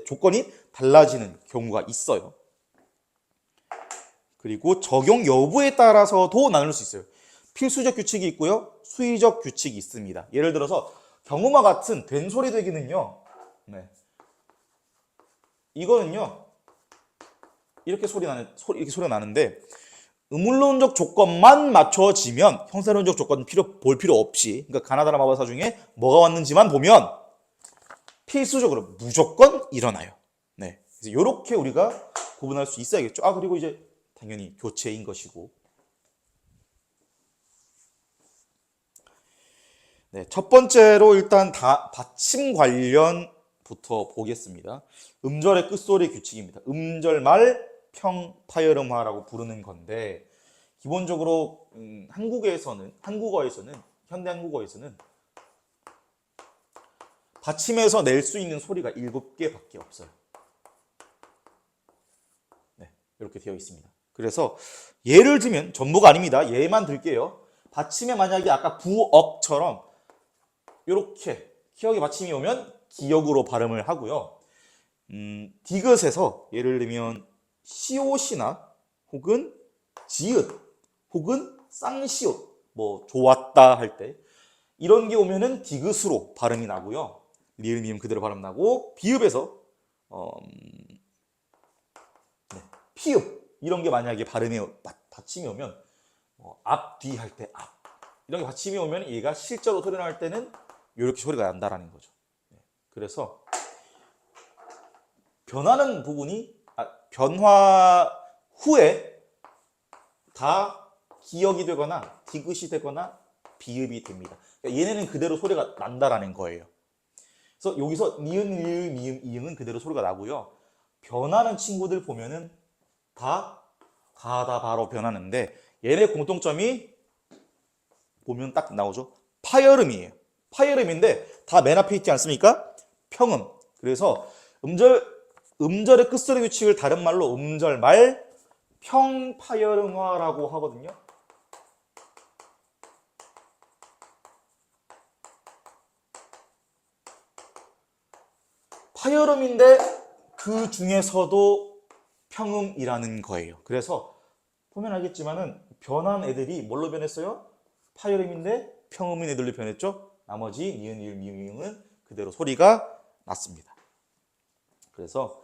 조건이 달라지는 경우가 있어요. 그리고 적용 여부에 따라서도 나눌 수 있어요. 필수적 규칙이 있고요. 수의적 규칙이 있습니다. 예를 들어서 경음화 같은 된소리 되기는요. 네. 이거는요. 이렇게 소리가 나는데 의문론적 조건만 맞춰지면 형사론적 조건 볼 필요 없이 그러니까 가나다라 마법사 중에 뭐가 왔는지만 보면 필수적으로 무조건 일어나요. 네. 그래서 이렇게 우리가 구분할 수 있어야겠죠. 그리고 이제 당연히 교체인 것이고. 네, 첫 번째로 일단 받침 관련부터 보겠습니다. 음절의 끝소리 규칙입니다. 음절 말 평파열음화라고 부르는 건데 기본적으로 한국어에서는 현대 한국어에서는 받침에서 낼 수 있는 소리가 7개밖에 없어요. 네, 이렇게 되어 있습니다. 그래서 예를 들면 전부가 아닙니다. 예만 들게요. 받침에 만약에 아까 부억처럼 이렇게 기역의 받침이 오면 기역으로 발음을 하고요. 디귿에서 예를 들면 시옷이나 혹은 지읒 혹은 쌍시옷 뭐 좋았다 할 때 이런 게 오면은 디귿으로 발음이 나고요. 리을 미음 그대로 발음 나고 비읍에서 피읍 이런 게 만약에 발음에 받침이 오면 앞, 뒤 할 때 앞 이런 게 받침이 오면 얘가 실제로 소리 날 때는 이렇게 소리가 난다라는 거죠. 그래서 변하는 부분이 변화 후에 다 기역이 되거나 디귿이 되거나 비읍이 됩니다. 그러니까 얘네는 그대로 소리가 난다라는 거예요. 그래서 여기서 니은, 리을, 미음, 이응은 그대로 소리가 나고요. 변하는 친구들 보면은 다 바로 변하는데 얘네 공통점이 보면 딱 나오죠. 파열음이에요. 파열음인데 다 맨 앞에 있지 않습니까? 평음. 그래서 음절의 끝소리 규칙을 다른 말로 음절 말 평파열음화라고 하거든요. 파열음인데 그 중에서도 평음이라는 거예요. 그래서 보면 알겠지만은 변한 애들이 뭘로 변했어요? 파열음인데 평음인 애들로 변했죠. 나머지 니은, 리을, 미음은 그대로 소리가 났습니다. 그래서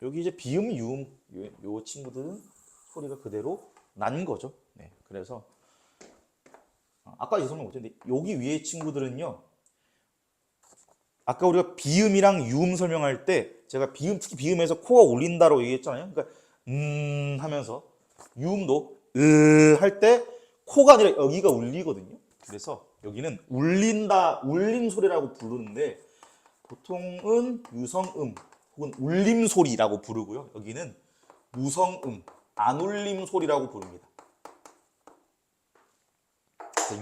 여기 이제 비음, 유음 요 친구들은 소리가 그대로 난 거죠. 네, 그래서 아까 이 설명 못했는데 여기 위에 친구들은요. 아까 우리가 비음이랑 유음 설명할 때 제가 특히 비음에서 코가 울린다고 얘기했잖아요. 그러니까 하면서 유음도 할 때 코가 아니라 여기가 울리거든요. 그래서 여기는 울림 소리라고 부르는데 보통은 유성음 혹은 울림 소리라고 부르고요. 여기는 무성음, 안울림 소리라고 부릅니다.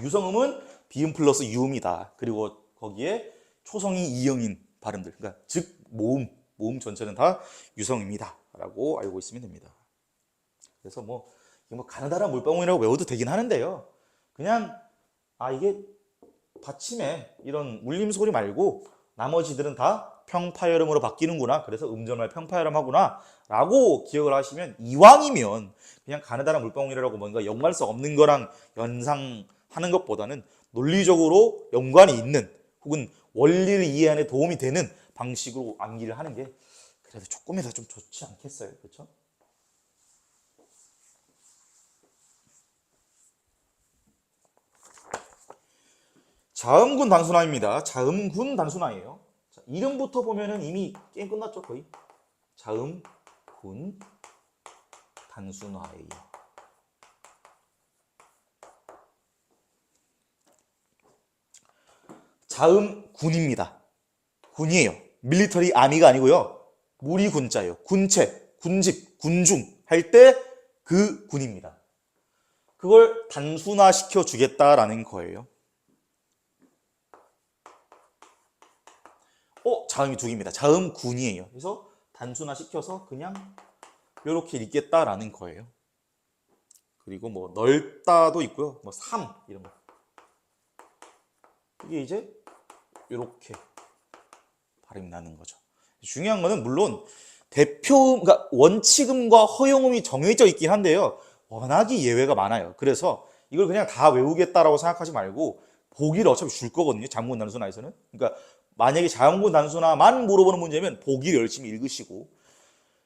유성음은 비음 플러스 유음이다. 그리고 거기에 초성이 이형인 발음들, 그러니까 즉 모음 전체는 다 유성입니다. 라고 알고 있으면 됩니다. 그래서 뭐 가느다란 물방울이라고 외워도 되긴 하는데요. 그냥 이게 받침에 이런 울림 소리 말고 나머지들은 다 평파열음으로 바뀌는구나. 그래서 음절말 평파열음하구나 라고 기억을 하시면, 이왕이면 그냥 가느다란 물방울이라고 뭔가 연관성 없는 거랑 연상하는 것보다는 논리적으로 연관이 있는 혹은 원리를 이해하는 데 도움이 되는 방식으로 암기를 하는 게 그래도 조금이라도 좀 좋지 않겠어요? 그렇죠? 자음군 단순화입니다. 자음군 단순화예요. 자, 이름부터 보면은 이미 게임 끝났죠, 거의. 자음군 단순화예요. 자음군입니다. 군이에요. 밀리터리 아미가 아니고요. 무리 군자예요. 군체, 군집, 군중 할 때 그 군입니다. 그걸 단순화시켜 주겠다라는 거예요. 자음이 두 개입니다. 자음군이에요. 그래서 단순화시켜서 그냥 이렇게 읽겠다라는 거예요. 그리고 뭐 넓다도 있고요. 뭐 삼 이런 거. 이게 이제 이렇게 발음이 나는 거죠. 중요한 거는 물론 대표음, 그러니까 원칙음과 허용음이 정해져 있긴 한데요. 워낙에 예외가 많아요. 그래서 이걸 그냥 다 외우겠다라고 생각하지 말고 보기를 어차피 줄 거거든요. 자음군 단순화에서는. 그러니까 만약에 자음군 단순화만 물어보는 문제면 보기를 열심히 읽으시고,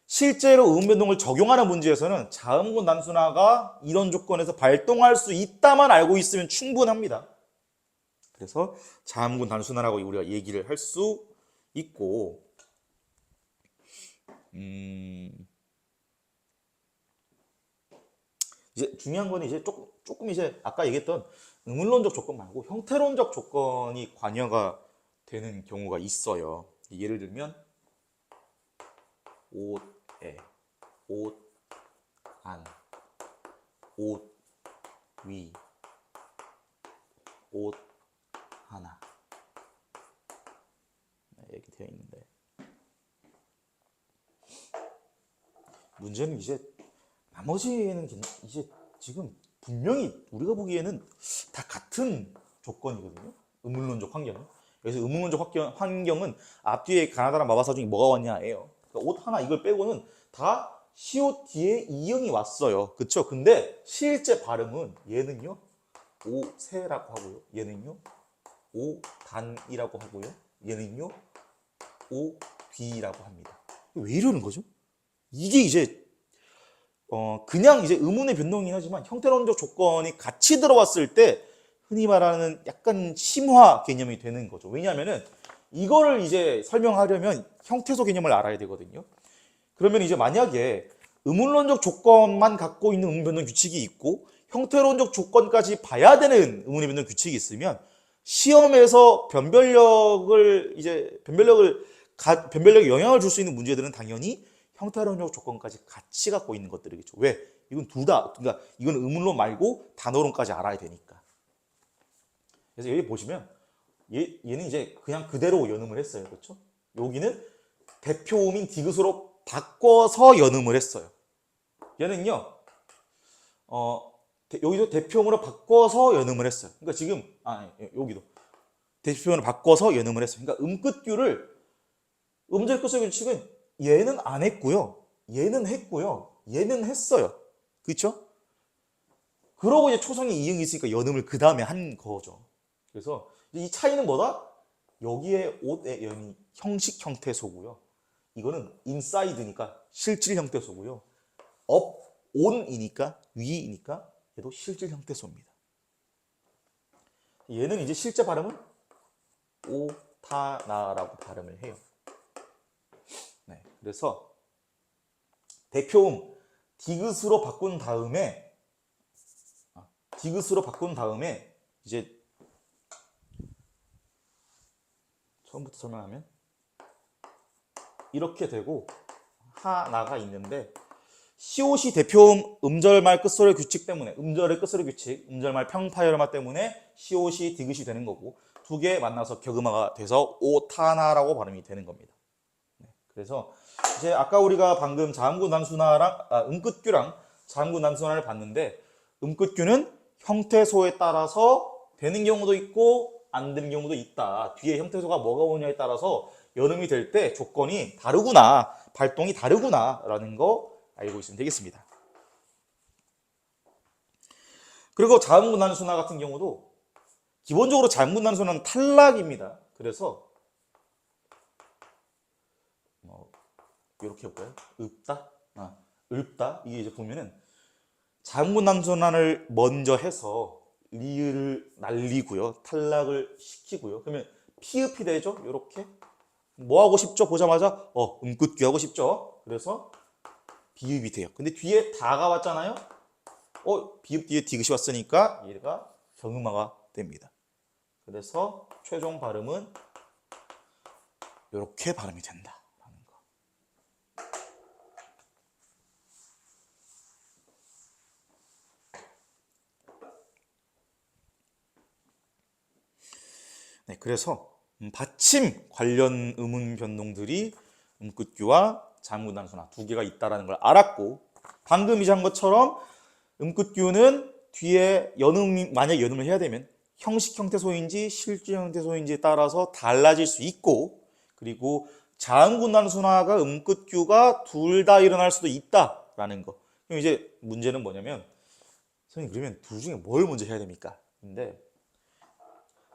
실제로 음 변동을 적용하는 문제에서는 자음군 단순화가 이런 조건에서 발동할 수 있다만 알고 있으면 충분합니다. 그래서 자음군 단순화라고 우리가 얘기를 할 수 있고, 이제 중요한 거는 이제 조금 이제 아까 얘기했던 의문론적 조건 말고 형태론적 조건이 관여가 되는 경우가 있어요. 예를 들면 옷에, 옷 안, 옷 위, 옷 하나, 이렇게 되어 있는데, 문제는 이제 나머지는 이제 지금 분명히 우리가 보기에는 다 같은 조건이거든요. 의문론적 환경은. 그래서 의문론적 환경은 앞뒤에 가나다란 마바사 중에 뭐가 왔냐예요. 그러니까 옷 하나 이걸 빼고는 다 시옷 뒤에 이응이 왔어요. 그쵸? 근데 실제 발음은 얘는요 오세라고 하고요. 얘는요 오단이라고 하고요. 얘는요 오귀라고 합니다. 왜 이러는 거죠? 이게 이제 그냥 이제 의문의 변동이긴 하지만 형태론적 조건이 같이 들어왔을 때 흔히 말하는 약간 심화 개념이 되는 거죠. 왜냐하면은 이거를 이제 설명하려면 형태소 개념을 알아야 되거든요. 그러면 이제 만약에 의문론적 조건만 갖고 있는 의문 변동 규칙이 있고 형태론적 조건까지 봐야 되는 의문의 변동 규칙이 있으면 시험에서 변별력에 영향을 줄 수 있는 문제들은 당연히 형태론적 조건까지 같이 갖고 있는 것들이겠죠. 왜? 이건 둘 다, 그러니까 이건 의문론 말고 단어론까지 알아야 되니까. 그래서 여기 보시면 얘는 이제 그냥 그대로 연음을 했어요. 그렇죠? 여기는 대표음인 디귿으로 바꿔서 연음을 했어요. 얘는요, 여기도 대표음으로 바꿔서 연음을 했어요. 그러니까 지금, 여기도 대표음으로 바꿔서 연음을 했어요. 그러니까 음끝규를, 음절 끝소리 규칙은 얘는 안 했고요. 얘는 했고요. 얘는 했어요. 그렇죠? 그러고 이제 초성이 이응이 있으니까 연음을 그 다음에 한 거죠. 그래서 이 차이는 뭐다? 여기에 옷의 연이 형식 형태소고요. 이거는 인사이드니까 실질 형태소고요. 업, 온이니까 위이니까 얘도 실질 형태소입니다. 얘는 이제 실제 발음은 오타나라고 발음을 해요. 네, 그래서 대표음 디귿으로 바꾼 다음에 이제 처음부터 설명하면 이렇게 되고 하나가 있는데, 시옷이 대표음 음절말 끝소리 규칙 때문에 음절의 끝소리 규칙, 음절말 평파열마 때문에 시옷이 디귿이 되는 거고 두 개 만나서 격음화가 돼서 오타나라고 발음이 되는 겁니다. 그래서 이제 아까 우리가 방금 자음구 난순화랑 음끝규랑 자음구 난순화를 봤는데 음끝규는 형태소에 따라서 되는 경우도 있고 안 되는 경우도 있다. 뒤에 형태소가 뭐가 오냐에 따라서 여름이 될 때 조건이 다르구나, 발동이 다르구나라는 거 알고 있으면 되겠습니다. 그리고 자음구 난순화 같은 경우도 기본적으로 자음구 난순화는 탈락입니다. 그래서 이렇게 해볼까요? 읊다, 읊다. 이게 이제 보면은 자음구 난순화를 먼저 해서 리을을 날리고요, 탈락을 시키고요. 그러면 피읍이 되죠. 이렇게 뭐 하고 싶죠? 보자마자 음끝규 하고 싶죠. 그래서 비읍이 돼요. 근데 뒤에 다가 왔잖아요. 비읍 뒤에 디귿이 왔으니까 얘가 경음화가 됩니다. 그래서 최종 발음은 이렇게 발음이 된다라는 거. 네, 그래서 받침 관련 음운 변동들이 음끝규와 자음구 난순화 두 개가 있다라는 걸 알았고, 방금 이제 한 것처럼 음끝규는 뒤에 연음이 만약 연음을 해야 되면 형식 형태소인지 실질 형태소인지에 따라서 달라질 수 있고, 그리고 자음구 난순화가 음끝규가 둘 다 일어날 수도 있다라는 거. 그럼 이제 문제는 뭐냐면, 선생님 그러면 둘 중에 뭘 먼저 해야 됩니까? 근데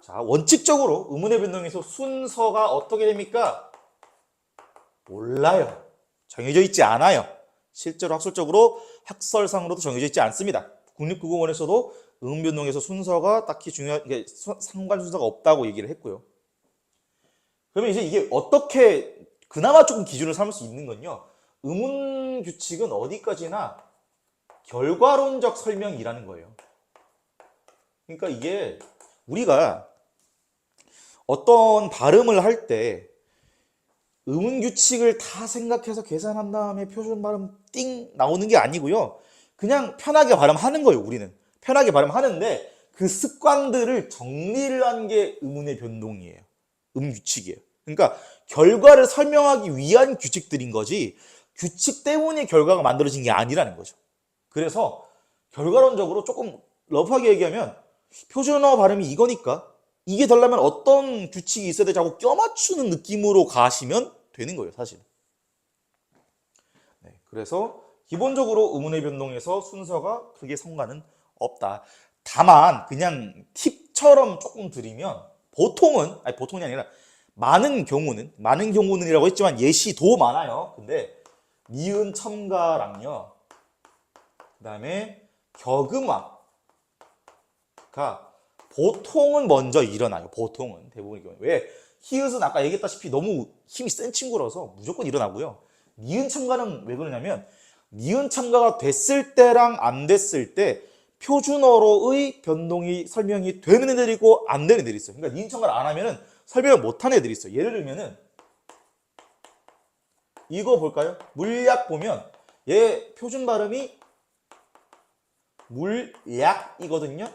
자, 원칙적으로 음운의 변동에서 순서가 어떻게 됩니까? 몰라요. 정해져 있지 않아요. 실제로 학술적으로 학설상으로도 정해져 있지 않습니다. 국립국어원에서도 음 변동에서 순서가 딱히 중요한 상관 순서가 없다고 얘기를 했고요. 그러면 이제 이게 어떻게 그나마 조금 기준을 삼을 수 있는 건요, 음운 규칙은 어디까지나 결과론적 설명이라는 거예요. 그러니까 이게 우리가 어떤 발음을 할 때 음운 규칙을 다 생각해서 계산한 다음에 표준 발음 띵 나오는 게 아니고요. 그냥 편하게 발음하는 거예요, 우리는. 편하게 발음하는데 그 습관들을 정리를 한 게 음운의 변동이에요. 규칙이에요. 그러니까 결과를 설명하기 위한 규칙들인 거지 규칙 때문에 결과가 만들어진 게 아니라는 거죠. 그래서 결과론적으로 조금 러프하게 얘기하면 표준어 발음이 이거니까 이게 되려면 어떤 규칙이 있어야 되지 하고 껴맞추는 느낌으로 가시면 되는 거예요, 사실. 네, 그래서 기본적으로 음운의 변동에서 순서가 크게 상관은 없다. 다만 그냥 팁처럼 조금 드리면 보통이 아니라 많은 경우는이라고 했지만 예시도 많아요. 근데 니은 첨가랑요, 그다음에 격음화가 보통은 먼저 일어나요. 보통은 대부분의 경우에. 왜? 히읗은 아까 얘기했다시피 너무 힘이 센 친구라서 무조건 일어나고요. 니은 첨가는 왜 그러냐면 니은 첨가가 됐을 때랑 안 됐을 때 표준어로의 변동이 설명이 되는 애들이 있고 안 되는 애들이 있어요. 그러니까 니은 첨가를 안 하면은 설명을 못 하는 애들이 있어요. 예를 들면은 이거 볼까요? 물약 보면 얘 표준 발음이 물약이거든요.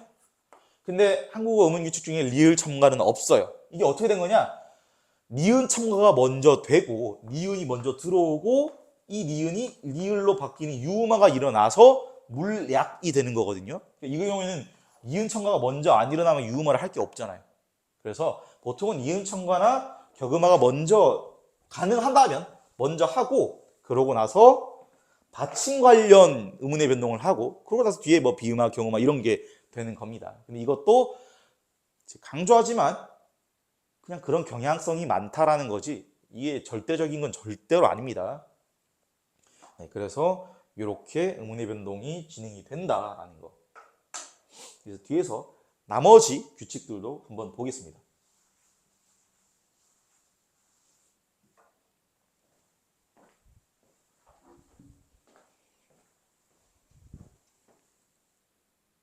근데 한국어 음운 규칙 중에 리을 첨가는 없어요. 이게 어떻게 된 거냐? 니은 첨가가 먼저 되고 니은이 먼저 들어오고 이 니은이 리을로 바뀌는 유음화가 일어나서 물약이 되는 거거든요. 이 경우에는 니은 첨가가 먼저 안 일어나면 유음화를 할 게 없잖아요. 그래서 보통은 니은 첨가나 격음화가 먼저 가능하다면 먼저 하고, 그러고 나서 받침 관련 음운의 변동을 하고, 그러고 나서 뒤에 뭐 비음화, 경음화 이런 게 되는 겁니다. 근데 이것도 강조하지만 그냥 그런 경향성이 많다라는 거지 이게 절대적인 건 절대로 아닙니다. 네, 그래서 이렇게 음운의 변동이 진행이 된다라는 거. 그래서 뒤에서 나머지 규칙들도 한번 보겠습니다.